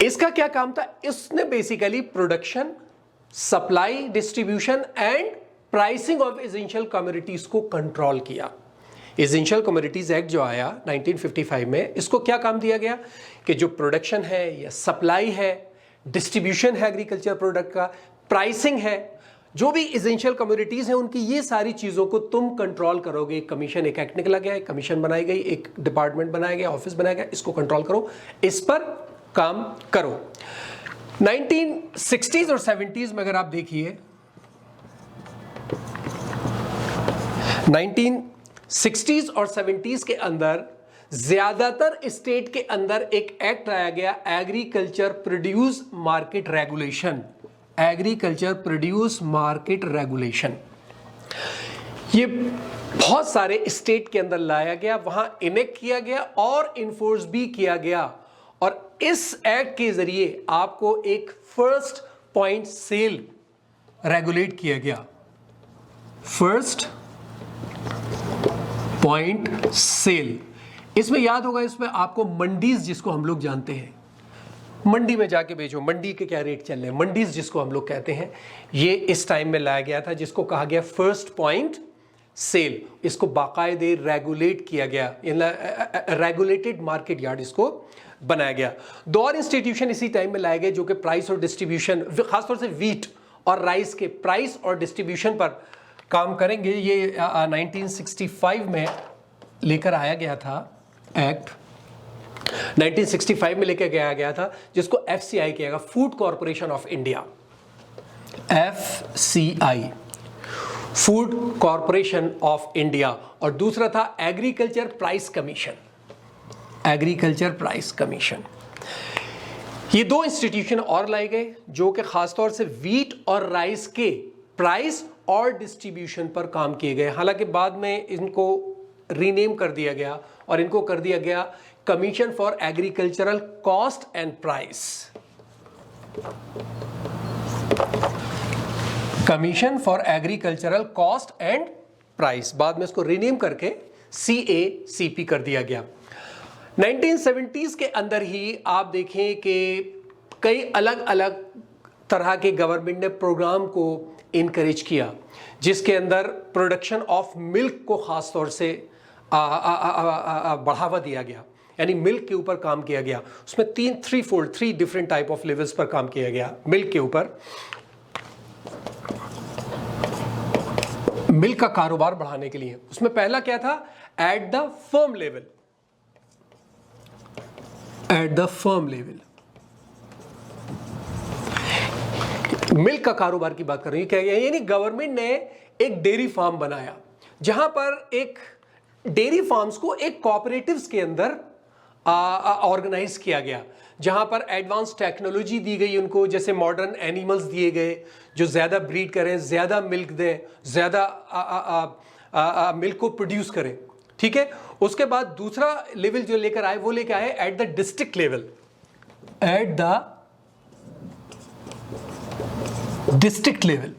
इसका क्या काम था? इसने basically production, supply, distribution and pricing of essential commodities को कंट्रोल किया। एसेंशियल कमोडिटीज एक्ट जो आया 1955 में, इसको क्या काम दिया गया कि जो प्रोडक्शन है या सप्लाई है, डिस्ट्रीब्यूशन है एग्रीकल्चर प्रोडक्ट का, प्राइसिंग है, जो भी एसेंशियल कमोडिटीज हैं उनकी ये सारी चीज़ों को तुम कंट्रोल करोगे। एक कमीशन, एक एक्ट निकला गया, एक कमीशन बनाई गई, एक डिपार्टमेंट बनाया गया, ऑफिस बनाया गया, इसको कंट्रोल करो, इस पर काम करो। 1960s और 70s में अगर आप देखिए, 1960s और 70s के अंदर ज्यादातर स्टेट के अंदर एक एक्ट लाया गया, agriculture produce market regulation, agriculture produce market regulation. ये बहुत सारे स्टेट के अंदर लाया गया, वहां इनेक्ट किया गया और इन्फोर्स भी किया गया। और इस एक्ट के जरिए आपको एक फर्स्ट पॉइंट सेल रेगुलेट किया गया, फर्स्ट पॉइंट सेल। इसमें याद होगा, इसमें आपको मंडीज, जिसको हम लोग जानते हैं, मंडी में जाके बेचो, मंडी के क्या रेट चल रहे हैं, मंडीज जिसको हम लोग कहते हैं, ये इस टाइम में लाया गया था, जिसको कहा गया फर्स्ट पॉइंट सेल। इसको बाकायदे रेगुलेट किया गया, रेगुलेटेड मार्केट यार्ड इसको बनाया गया। दो और इंस्टीट्यूशन इसी टाइम में लाए गए जो कि प्राइस और डिस्ट्रीब्यूशन, खासतौर से वीट और राइस के प्राइस और डिस्ट्रीब्यूशन पर काम करेंगे। ये 1965 में लेकर आया गया था एक्ट, 1965 में लेकर गया था, जिसको FCI किया गया, food corporation of India, FCI, food corporation of India. और दूसरा था agriculture price commission, agriculture price commission. ये दो इंस्टीट्यूशन और लाए गए जो कि खासतौर से वीट और राइस के प्राइस और डिस्ट्रीब्यूशन पर काम किए गए। हालांकि बाद में इनको रीनेम कर दिया गया और इनको कर दिया गया commission for agricultural cost and price, commission for agricultural cost and price. बाद में इसको रीनेम करके CACP कर दिया गया। 1970s के अंदर ही आप देखें कि कई अलग अलग तरह के गवर्नमेंट ने प्रोग्राम को इनकरेज किया, जिसके अंदर प्रोडक्शन ऑफ मिल्क को खास तौर से बढ़ावा दिया गया, यानी मिल्क के ऊपर काम किया गया। उसमें three different type of levels पर काम किया गया मिल्क के ऊपर। मिल्क का कारोबार बढ़ाने के लिए उसमें पहला क्या था, at the firm level, at the firm level. Milk का कारोबार की बात कर रही है, यानी गवर्नमेंट ने एक डेयरी फार्म बनाया जहां पर एक डेयरी फार्म्स को एक कोऑपरेटिव्स के अंदर ऑर्गेनाइज किया गया, जहां पर एडवांस टेक्नोलॉजी दी गई उनको, जैसे मॉडर्न एनिमल्स दिए गए जो ज़्यादा ब्रीड करें, ज़्यादा मिल्क दें, ज़्यादा मिल्क को प्रोड्यूस करें। ठीक है, उसके बाद दूसरा लेवल जो लेकर आए वो लेकर आए at the district level, at the district level.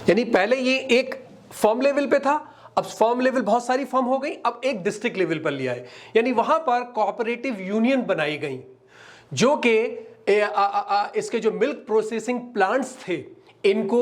यानी पहले ये एक फर्म लेवल पे था, अब फर्म लेवल बहुत सारी फर्म हो गई, अब एक डिस्ट्रिक्ट लेवल पर लिया है। यानी वहां पर कोऑपरेटिव यूनियन बनाई गई जो कि इसके जो मिल्क प्रोसेसिंग प्लांट्स थे इनको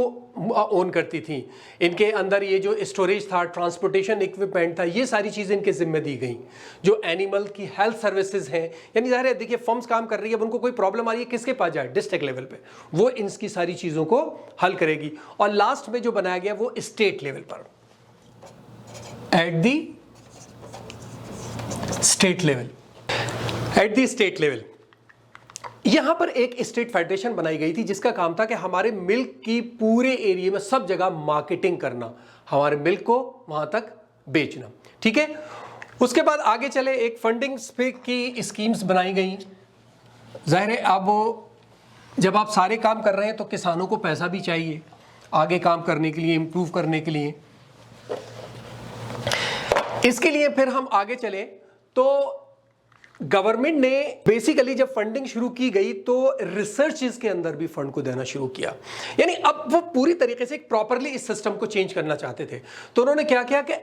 ओन करती थी। इनके अंदर ये जो स्टोरेज था, ट्रांसपोर्टेशन इक्विपमेंट था, ये सारी चीज़ें इनके जिम्मे दी गई। जो एनिमल की हेल्थ सर्विसेज हैं, यानी ज़ाहिर है देखिए फर्म्स काम कर रही है, अब उनको कोई प्रॉब्लम आ रही है किसके पास जाए, डिस्ट्रिक्ट लेवल पे, वो इनकी सारी चीज़ों को हल करेगी। और लास्ट में जो बनाया गया वो स्टेट लेवल पर, at the state level, at the state level यहां पर एक स्टेट फेडरेशन बनाई गई थी जिसका काम था कि हमारे मिल्क की पूरे एरिया में सब जगह मार्केटिंग करना, हमारे मिल्क को वहां तक बेचना। ठीक है, उसके बाद आगे चले एक फंडिंग की स्कीम्स बनाई गई। जाहिर है अब जब आप सारे काम कर रहे हैं तो किसानों को पैसा भी चाहिए आगे काम करने के लिए, इंप्रूव करने के लिए। इसके लिए फिर हम आगे चले तो गवर्नमेंट ने बेसिकली जब फंडिंग शुरू की गई तो रिसर्च के अंदर भी फंड को देना शुरू किया। यानी अब वो पूरी तरीके से प्रॉपरली इस सिस्टम को चेंज करना चाहते थे, तो उन्होंने क्या किया कि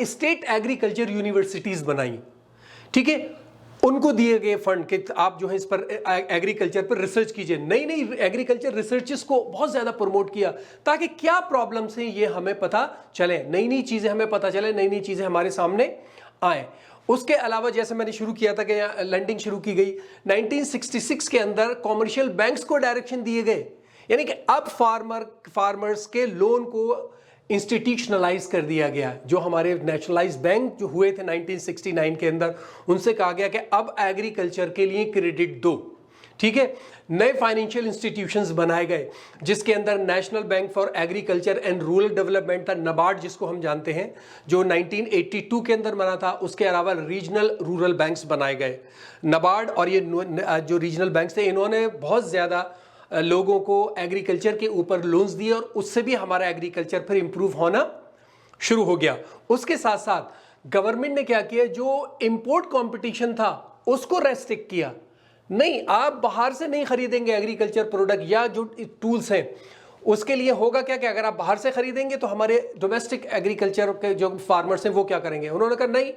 स्टेट एग्रीकल्चर यूनिवर्सिटीज बनाई। ठीक है, उनको दिए गए फंड कि आप जो है इस पर एग्रीकल्चर पर रिसर्च कीजिए। नई नई एग्रीकल्चर रिसर्चेस को बहुत ज़्यादा प्रमोट किया ताकि क्या प्रॉब्लम्स हैं ये हमें पता चले, नई नई चीज़ें हमें पता चले, नई नई चीज़ें हमारे सामने आए। उसके अलावा जैसे मैंने शुरू किया था कि लैंडिंग शुरू की गई 1966 के अंदर, कॉमर्शियल बैंक्स को डायरेक्शन दिए गए, यानी कि अब फार्मर्स के लोन को इंस्टीट्यूशनलाइज कर दिया गया। जो हमारे नेशनलाइज बैंक जो हुए थे 1969 के अंदर, उनसे कहा गया कि अब एग्रीकल्चर के लिए क्रेडिट दो। ठीक है, नए फाइनेंशियल इंस्टीट्यूशंस बनाए गए जिसके अंदर national bank for agriculture and rural development था, नबार्ड जिसको हम जानते हैं, जो 1982 के अंदर बना था। उसके अलावा रीजनल रूरल बैंक्स बनाए गए। नबार्ड और ये जो रीजनल बैंक्स थे इन्होंने बहुत ज़्यादा लोगों को एग्रीकल्चर के ऊपर लोन्स दिए और उससे भी हमारा एग्रीकल्चर फिर इंप्रूव होना शुरू हो गया। उसके साथ साथ गवर्नमेंट ने क्या किया, जो इंपोर्ट कंपटीशन था उसको रेस्ट्रिक्ट किया। नहीं, आप बाहर से नहीं खरीदेंगे एग्रीकल्चर प्रोडक्ट या जो टूल्स हैं, उसके लिए होगा क्या कि अगर आप बाहर से खरीदेंगे तो हमारे डोमेस्टिक एग्रीकल्चर के जो फार्मर्स हैं वो क्या करेंगे। उन्होंने कहा नहीं,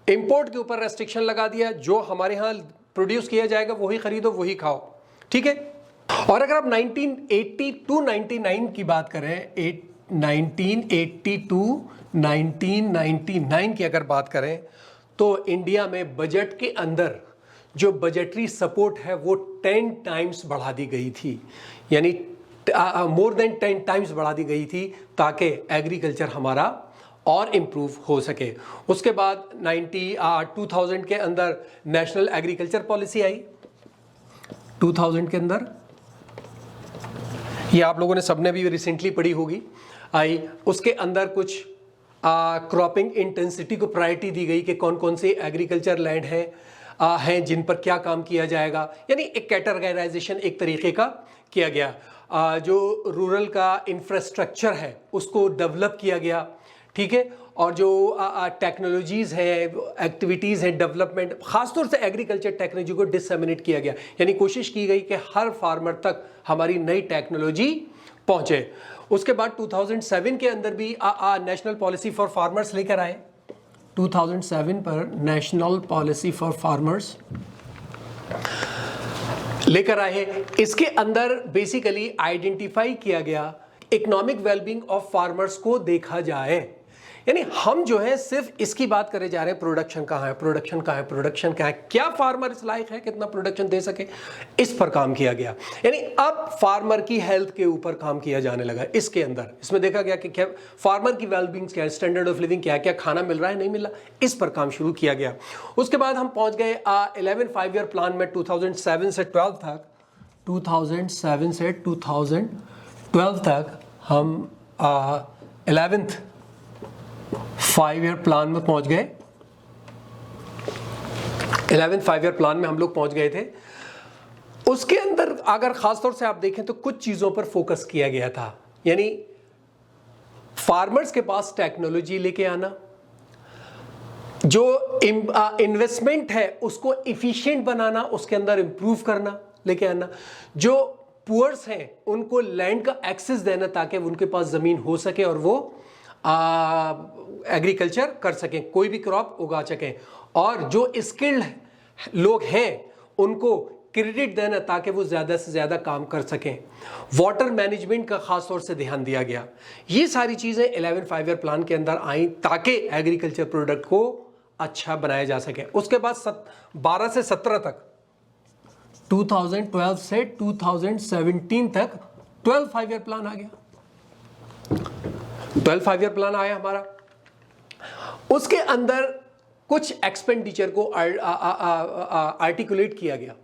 इंपोर्ट के ऊपर रेस्ट्रिक्शन लगा दिया, जो हमारे यहाँ प्रोड्यूस किया जाएगा वही खरीदो वही खाओ। ठीक है, और अगर आप 1982-99 की बात करें, 1982-1999 की अगर बात करें तो इंडिया में बजट के अंदर जो बजटरी सपोर्ट है वो 10 टाइम्स बढ़ा दी गई थी, यानी मोर देन 10 टाइम्स बढ़ा दी गई थी ताकि एग्रीकल्चर हमारा और इम्प्रूव हो सके। उसके बाद 2000 के अंदर नेशनल एग्रीकल्चर पॉलिसी आई। 2000 के अंदर ये आप लोगों ने सबने भी रिसेंटली पढ़ी होगी, आई। उसके अंदर कुछ क्रॉपिंग इंटेंसिटी को प्रायोरिटी दी गई कि कौन कौन से एग्रीकल्चर लैंड हैं जिन पर क्या काम किया जाएगा, यानी एक कैटेगराइजेशन एक तरीके का किया गया। जो रूरल का इंफ्रास्ट्रक्चर है उसको डेवलप किया गया। ठीक है, और जो टेक्नोलॉजीज़ हैं, एक्टिविटीज़ हैं, डेवलपमेंट, ख़ासतौर से एग्रीकल्चर टेक्नोलॉजी को डिसमिनेट किया गया, यानी कोशिश की गई कि हर फार्मर तक हमारी नई टेक्नोलॉजी पहुँचे। उसके बाद 2007 के अंदर भी नेशनल पॉलिसी फॉर फार्मर्स लेकर आए। 2007 पर नेशनल पॉलिसी फॉर फार्मर्स लेकर आए। इसके अंदर बेसिकली आइडेंटिफाई किया गया इकोनॉमिक वेलबींग ऑफ फार्मर्स को देखा जाए, यानी हम जो है सिर्फ इसकी बात करे जा रहे हैं, प्रोडक्शन कहाँ है, प्रोडक्शन कहाँ है, प्रोडक्शन कहाँ है, क्या फार्मर इस लायक है, कितना प्रोडक्शन दे सके, इस पर काम किया गया। यानी अब फार्मर की हेल्थ के ऊपर काम किया जाने लगा। इसके अंदर इसमें देखा गया कि क्या फार्मर की वेलबींग क्या है, स्टैंडर्ड ऑफ लिविंग क्या है, क्या खाना मिल रहा है, नहीं मिल रहा, इस पर काम शुरू किया गया। उसके बाद हम पहुंच गए 11 5 ईयर प्लान में 2007 से 12 तक। 2007 से 2012 तक हम 11th 5 ईयर प्लान में पहुंच गए। 11th 5 ईयर प्लान में हम लोग पहुंच गए थे। उसके अंदर अगर खासतौर से आप देखें तो कुछ चीजों पर फोकस किया गया था, यानी फार्मर्स के पास टेक्नोलॉजी लेके आना, जो इन्वेस्टमेंट है उसको इफिशिएंट बनाना, उसके अंदर इंप्रूव करना, लेके आना, जो पुअर्स हैं उनको लैंड का एक्सेस देना ताकि उनके पास जमीन हो सके और वो एग्रीकल्चर कर सकें, कोई भी क्रॉप उगा सकें, और जो स्किल्ड लोग हैं उनको क्रेडिट देना ताकि वो ज़्यादा से ज़्यादा काम कर सकें। वाटर मैनेजमेंट का खास तौर से ध्यान दिया गया। ये सारी चीज़ें 11 5 ईयर प्लान के अंदर आई ताकि एग्रीकल्चर प्रोडक्ट को अच्छा बनाया जा सके। उसके बाद 12 से 17 तक, 2012 से 2017 तक 12 5 ईयर प्लान आ गया। 12 5 ईयर प्लान आया हमारा। उसके अंदर कुछ एक्सपेंडिचर को आर्टिकुलेट किया गया,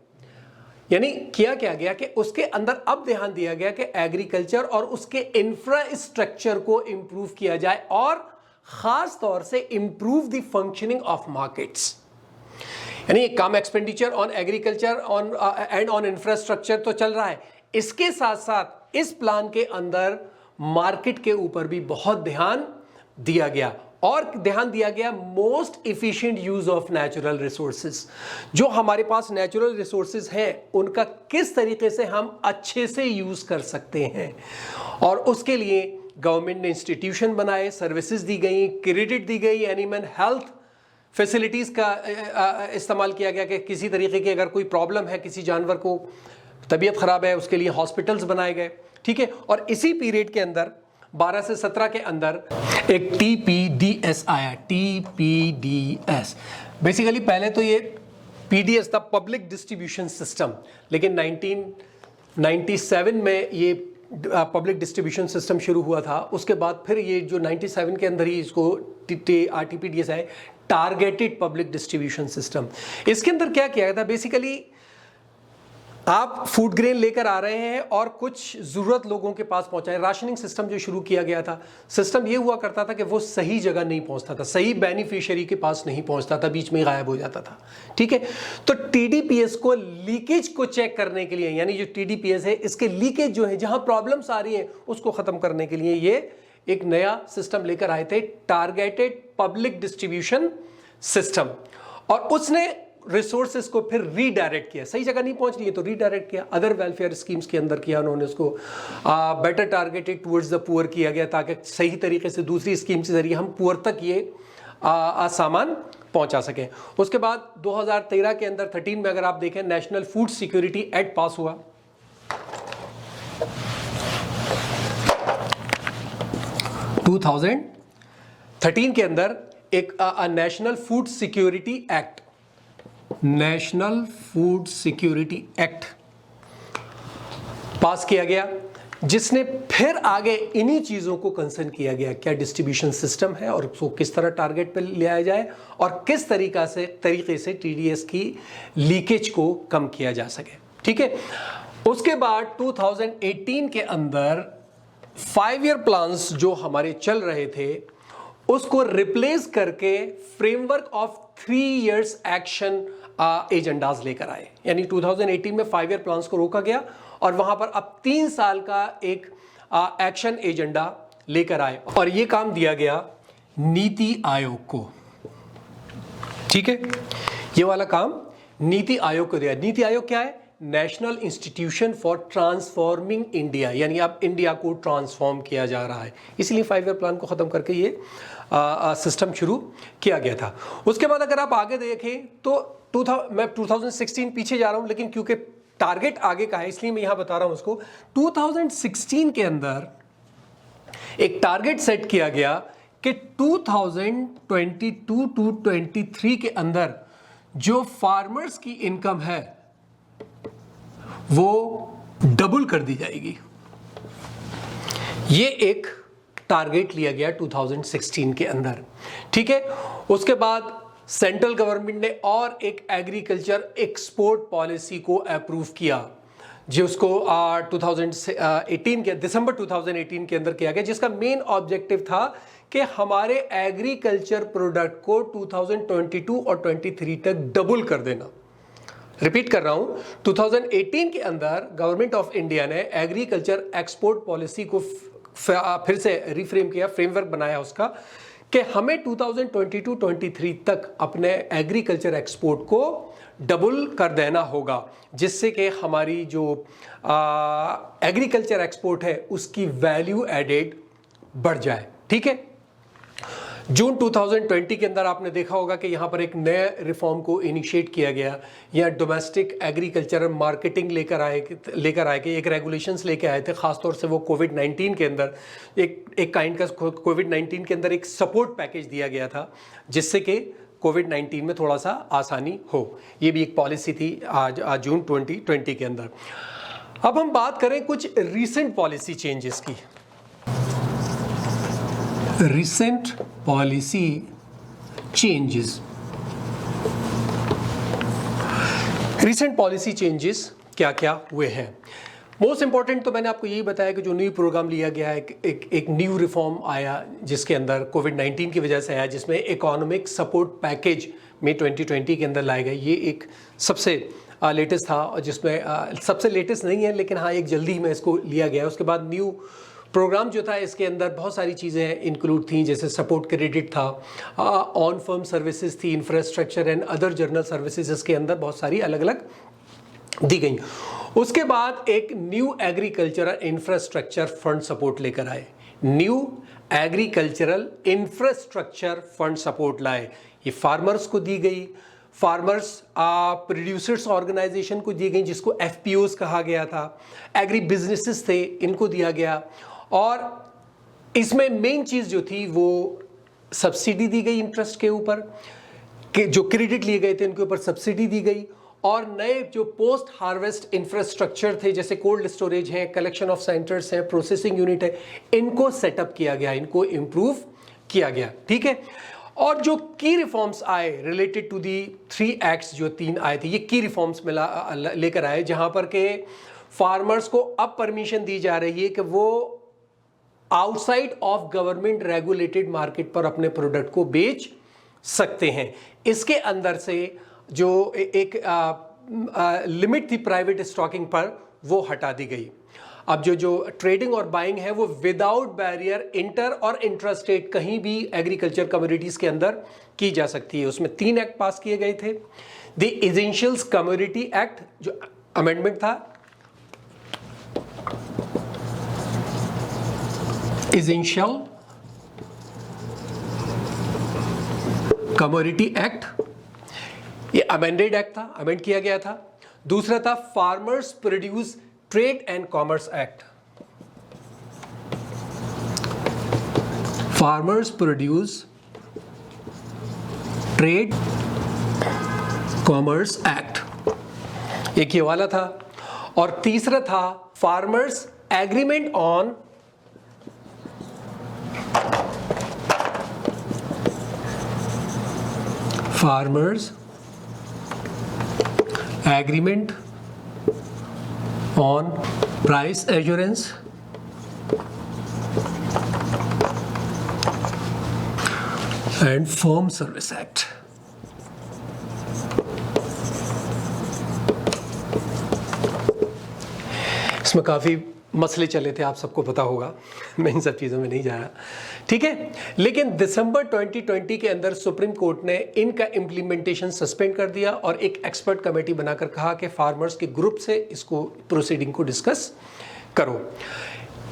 यानी किया क्या गया कि उसके अंदर अब ध्यान दिया गया कि एग्रीकल्चर और उसके इंफ्रास्ट्रक्चर को इंप्रूव किया जाए और खास तौर से improve the functioning of markets. यानी कम expenditure on agriculture on and on infrastructure तो चल रहा है, इसके साथ साथ इस प्लान के अंदर मार्केट के ऊपर भी बहुत ध्यान दिया गया और ध्यान दिया गया most efficient use of natural resources. जो हमारे पास नेचुरल रिसोर्सेज हैं उनका किस तरीके से हम अच्छे से यूज कर सकते हैं, और उसके लिए गवर्नमेंट ने इंस्टीट्यूशन बनाए, सर्विसेज दी गई, क्रेडिट दी गई, एनिमल हेल्थ फैसिलिटीज़ का इस्तेमाल किया गया कि किसी तरीके की अगर कोई प्रॉब्लम है, किसी जानवर को तबीयत ख़राब है, उसके लिए हॉस्पिटल्स बनाए गए, ठीक है। और इसी पीरियड के अंदर 12 से 17 के अंदर एक TPDS आया। TPDS बेसिकली पहले तो ये PDS था, पब्लिक डिस्ट्रीब्यूशन सिस्टम, लेकिन 1997 में ये पब्लिक डिस्ट्रीब्यूशन सिस्टम शुरू हुआ था। उसके बाद फिर ये जो 97 के अंदर ही इसको TPDS है, टारगेटेड पब्लिक डिस्ट्रीब्यूशन सिस्टम। इसके अंदर क्या किया गया था, बेसिकली आप फूड ग्रेन लेकर आ रहे हैं और कुछ ज़रूरत लोगों के पास पहुंचाए। राशनिंग सिस्टम जो शुरू किया गया था, सिस्टम ये हुआ करता था कि वो सही जगह नहीं पहुंचता था, सही बेनिफिशियरी के पास नहीं पहुंचता था, बीच में ही गायब हो जाता था, ठीक है। तो TDPS को लीकेज को चेक करने के लिए, यानी जो TDPS है इसके लीकेज जो है, जहां प्रॉब्लम्स आ रही है उसको ख़त्म करने के लिए ये एक नया सिस्टम लेकर आए थे, टारगेटेड पब्लिक डिस्ट्रीब्यूशन सिस्टम। और उसने रिसोर्सेज को फिर रीडायरेक्ट किया, सही जगह नहीं पहुंच रही है तो रीडायरेक्ट किया, अदर वेलफेयर स्कीम्स के अंदर किया उन्होंने उसको, better targeted towards the poor किया गया ताकि सही तरीके से दूसरी स्कीम के जरिए हम पुअर तक ये सामान पहुंचा सकें। उसके बाद 2013 के अंदर 13 में अगर आप देखें, नेशनल फूड सिक्योरिटी एक्ट पास हुआ। के अंदर एक national food security act, national food security act पास किया गया, जिसने फिर आगे इन्हीं चीज़ों को कंसर्न किया गया, क्या डिस्ट्रीब्यूशन सिस्टम है और उसको किस तरह टारगेट पे ले आया जाए और किस तरीके से TDS की लीकेज को कम किया जा सके, ठीक है। उसके बाद 2018 के अंदर 5 ईयर प्लान्स जो हमारे चल रहे थे उसको रिप्लेस करके framework of 3 years action agendas लेकर आए। यानी 2018 में 5 ईयर प्लान्स को रोका गया और वहां पर अब 3 साल का एक एक्शन एजेंडा लेकर आए, और यह काम दिया गया नीति आयोग को, ठीक है। ये वाला काम नीति आयोग को दिया। नीति आयोग क्या है? National institution for transforming India, यानी अब इंडिया को ट्रांसफॉर्म किया जा रहा है, इसलिए 5 ईयर प्लान को ख़त्म करके ये सिस्टम शुरू किया गया था। उसके बाद अगर आप आगे देखें तो मैं 2016 पीछे जा रहा हूं, लेकिन क्योंकि टारगेट आगे का है इसलिए मैं यहां बता रहा हूं उसको। 2016 के अंदर एक टारगेट सेट किया गया कि 2022 टू 23 के अंदर जो फार्मर्स की इनकम है वो डबल कर दी जाएगी। ये एक टारगेट लिया गया 2016 के अंदर, ठीक है। उसके बाद सेंट्रल गवर्नमेंट ने और एक एग्रीकल्चर एक्सपोर्ट पॉलिसी को अप्रूव किया, जिसको 2018 के दिसंबर 2018 के अंदर किया गया, जिसका मेन ऑब्जेक्टिव था कि हमारे एग्रीकल्चर प्रोडक्ट को 2022 और 23 तक डबल कर देना। रिपीट कर रहा हूं, 2018 के अंदर गवर्नमेंट ऑफ इंडिया ने एग्रीकल्चर एक्सपोर्ट पॉलिसी को फिर से रिफ्रेम किया, फ्रेमवर्क बनाया उसका, कि हमें 2022-23 तक अपने एग्रीकल्चर एक्सपोर्ट को डबल कर देना होगा, जिससे कि हमारी जो एग्रीकल्चर एक्सपोर्ट है उसकी वैल्यू एडेड बढ़ जाए, ठीक है। जून 2020 के अंदर आपने देखा होगा कि यहाँ पर एक नए रिफॉर्म को इनिशिएट किया गया, या डोमेस्टिक एग्रीकल्चर मार्केटिंग लेकर आए कि एक रेगुलेशंस लेके आए थे। ख़ासतौर से वो कोविड-19 के अंदर एक काइंड का कोविड-19 के अंदर एक सपोर्ट पैकेज दिया गया था, जिससे कि कोविड-19 में थोड़ा सा आसानी हो। ये भी एक पॉलिसी थी आज जून 2020 के अंदर। अब हम बात करें कुछ रीसेंट पॉलिसी चेंजेस की। Recent policy changes, recent policy changes क्या क्या हुए हैं? मोस्ट इंपॉर्टेंट तो मैंने आपको यही बताया कि जो न्यू प्रोग्राम लिया गया है, एक न्यू रिफॉर्म आया जिसके अंदर कोविड-19 की वजह से आया, जिसमें इकोनॉमिक सपोर्ट पैकेज में 2020 के अंदर लाए गए। ये एक सबसे लेटेस्ट था, और जिसमें सबसे लेटेस्ट नहीं है लेकिन हाँ एक जल्दी में इसको लिया गया। उसके बाद न्यू प्रोग्राम जो था इसके अंदर बहुत सारी चीज़ें इंक्लूड थी, जैसे सपोर्ट क्रेडिट था, ऑन फर्म सर्विसेज थी, infrastructure and other general services, इसके अंदर बहुत सारी अलग अलग दी गई। उसके बाद एक new agricultural infrastructure fund support लेकर आए, new agricultural infrastructure fund support लाए। ये फार्मर्स को दी गई, फार्मर्स प्रोड्यूसर्स ऑर्गेनाइजेशन को दी गई, जिसको एफपीओस कहा गया था, एग्री बिजनेसेस थे, इनको दिया गया। और इसमें मेन चीज़ जो थी वो सब्सिडी दी गई इंटरेस्ट के ऊपर, कि जो क्रेडिट लिए गए थे उनके ऊपर सब्सिडी दी गई, और नए जो पोस्ट हार्वेस्ट इंफ्रास्ट्रक्चर थे, जैसे कोल्ड स्टोरेज है, कलेक्शन ऑफ सेंटर्स हैं, प्रोसेसिंग यूनिट है, इनको सेटअप किया गया, इनको इम्प्रूव किया गया, ठीक है। और जो की रिफॉर्म्स आए रिलेटेड टू दी 3 एक्ट्स, जो 3 आए थे, ये की रिफॉर्म्स में लेकर आए, जहां पर के फार्मर्स को अब परमिशन दी जा रही है कि वो outside of government regulated market पर अपने प्रोडक्ट को बेच सकते हैं। इसके अंदर से जो एक लिमिट थी प्राइवेट स्टॉकिंग पर, वो हटा दी गई। अब जो ट्रेडिंग और बाइंग है वो विदाउट बैरियर इंटर और इंट्रास्टेट कहीं भी एग्रीकल्चर कम्युनिटीज के अंदर की जा सकती है। उसमें 3 एक्ट पास किए गए थे। द एसेंशियल्स कम्युनिटी एक्ट जो अमेंडमेंट था, एसेंशियल कम्युनिटी एक्ट, ये अमेंडेड एक्ट था, अमेंड किया गया था। दूसरा था farmers produce trade and commerce act, farmers produce trade commerce act, एक ये वाला था। और तीसरा था farmers agreement on farmers agreement on price assurance and firm service act. इसमें काफ़ी मसले चले थे, आप सबको पता होगा, मैं इन सब चीज़ों में नहीं जा रहा, ठीक है। लेकिन दिसंबर 2020 के अंदर सुप्रीम कोर्ट ने इनका इम्प्लीमेंटेशन सस्पेंड कर दिया और एक एक्सपर्ट कमेटी बनाकर कहा कि फार्मर्स के ग्रुप से इसको प्रोसीडिंग को डिस्कस करो।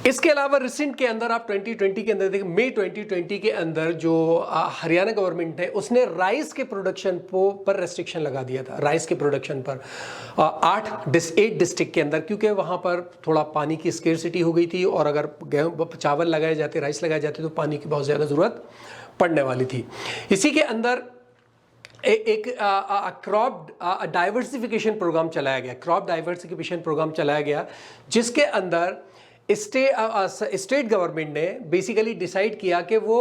इसके अलावा रिसेंट के अंदर आप 2020 के अंदर देखिए, मई 2020 के अंदर जो हरियाणा गवर्नमेंट है उसने राइस के प्रोडक्शन पर रेस्ट्रिक्शन लगा दिया था, राइस के प्रोडक्शन पर 8 डिस्ट्रिक्ट के अंदर, क्योंकि वहाँ पर थोड़ा पानी की स्केर्सिटी हो गई थी और अगर गेहूँ चावल लगाए जाते, राइस लगाए जाते तो पानी की बहुत ज़्यादा ज़रूरत पड़ने वाली थी। इसी के अंदर एक क्रॉप डाइवर्सिफिकेशन प्रोग्राम चलाया गया, क्रॉप डाइवर्सिफिकेशन प्रोग्राम चलाया गया, जिसके अंदर स्टेट गवर्नमेंट ने बेसिकली डिसाइड किया कि वो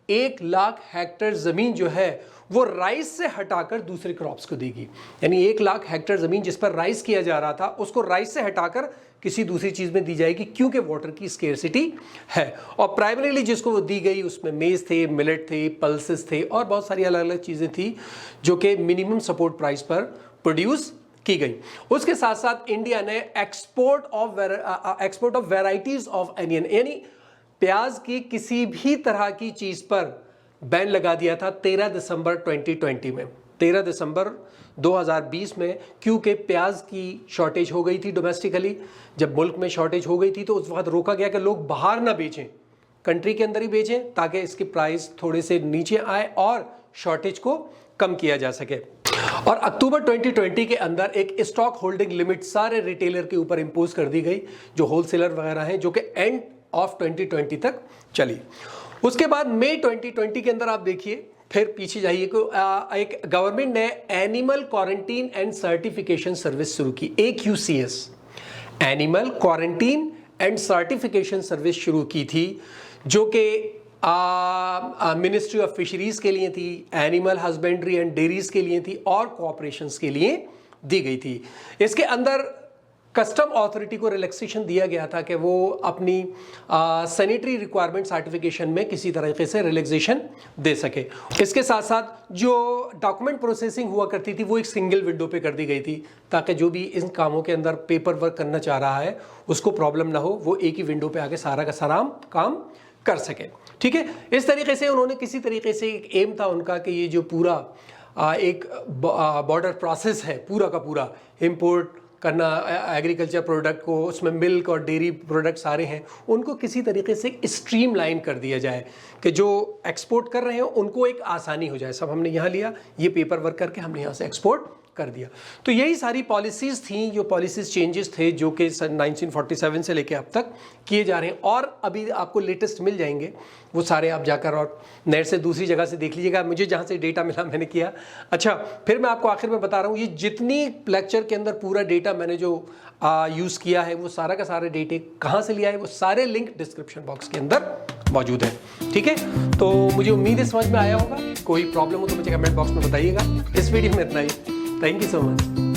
1 लाख हेक्टेयर ज़मीन जो है वो राइस से हटाकर दूसरे क्रॉप्स को देगी। यानी 1 लाख हेक्टेयर ज़मीन जिस पर राइस किया जा रहा था उसको राइस से हटाकर किसी दूसरी चीज़ में दी जाएगी, क्योंकि वाटर की स्केर्सिटी है। और प्राइमरीली जिसको वो दी गई उसमें मेज़ थे, मिलेट थे, पल्सेस थे और बहुत सारी अलग अलग चीज़ें थी जो कि मिनिमम सपोर्ट प्राइस पर प्रोड्यूस की गई। उसके साथ साथ इंडिया ने export of varieties of anion, यानी प्याज की किसी भी तरह की चीज पर बैन लगा दिया था 13 दिसंबर 2020 में, 13 दिसंबर 2020 में, क्योंकि प्याज की शॉर्टेज हो गई थी डोमेस्टिकली। जब मुल्क में शॉर्टेज हो गई थी तो उस वक्त रोका गया कि लोग बाहर ना बेचें, कंट्री के अंदर ही बेचें, ताकि इसके प्राइस थोड़े से नीचे आए और शॉर्टेज को कम किया जा सके। और अक्टूबर 2020 के अंदर एक स्टॉक होल्डिंग लिमिट सारे रिटेलर के ऊपर इंपोज कर दी गई, जो होलसेलर वगैरह हैं, जो कि एंड ऑफ 2020 तक चली। उसके बाद मई 2020 के अंदर आप देखिए, फिर पीछे जाइए को एक गवर्नमेंट ने animal quarantine and certification service शुरू की, AQCS, animal quarantine and certification service शुरू की थी, जो कि मिनिस्ट्री ऑफ फिशरीज के लिए थी, एनिमल हस्बेंड्री एंड डेयरीज के लिए थी और कॉर्पोरेशंस के लिए दी गई थी। इसके अंदर कस्टम अथॉरिटी को रिलैक्सेशन दिया गया था कि वो अपनी सैनिटरी रिक्वायरमेंट सर्टिफिकेशन में किसी तरीके से रिलैक्सेशन दे सके। इसके साथ साथ जो डॉक्यूमेंट प्रोसेसिंग हुआ करती थी वो एक सिंगल विंडो पे कर दी गई थी, ताकि जो भी इन कामों के अंदर पेपर वर्क करना चाह रहा है उसको प्रॉब्लम ना हो, वो एक ही विंडो पे आके सारा का सारा काम कर सके। ठीक है, इस तरीके से उन्होंने किसी तरीके से एक एम था उनका कि ये जो पूरा एक बॉर्डर प्रोसेस है पूरा का पूरा, इंपोर्ट करना एग्रीकल्चर प्रोडक्ट को, उसमें मिल्क और डेयरी प्रोडक्ट सारे हैं, उनको किसी तरीके से स्ट्रीमलाइन कर दिया जाए कि जो एक्सपोर्ट कर रहे हैं उनको एक आसानी हो जाए। सब हमने यहाँ लिया, ये पेपर वर्क करके हमने यहाँ से एक्सपोर्ट कर दिया। तो यही सारी पॉलिसीज़ थी, जो पॉलिसीज़ चेंजेस थे जो कि सन 1947 से लेके अब तक किए जा रहे हैं, और अभी आपको लेटेस्ट मिल जाएंगे वो सारे, आप जाकर और नेट से दूसरी जगह से देख लीजिएगा। मुझे जहाँ से डेटा मिला मैंने किया। अच्छा, फिर मैं आपको आखिर में बता रहा हूँ, ये जितनी लेक्चर के अंदर पूरा डेटा मैंने जो यूज़ किया है वो सारा का सारे डेटे कहाँ से लिया है, वो सारे लिंक डिस्क्रिप्शन बॉक्स के अंदर मौजूद है। ठीक है, तो मुझे उम्मीद है समझ में आया होगा। कोई प्रॉब्लम हो तो मुझे कमेंट बॉक्स में बताइएगा। इस वीडियो में इतना ही। Thank you so much.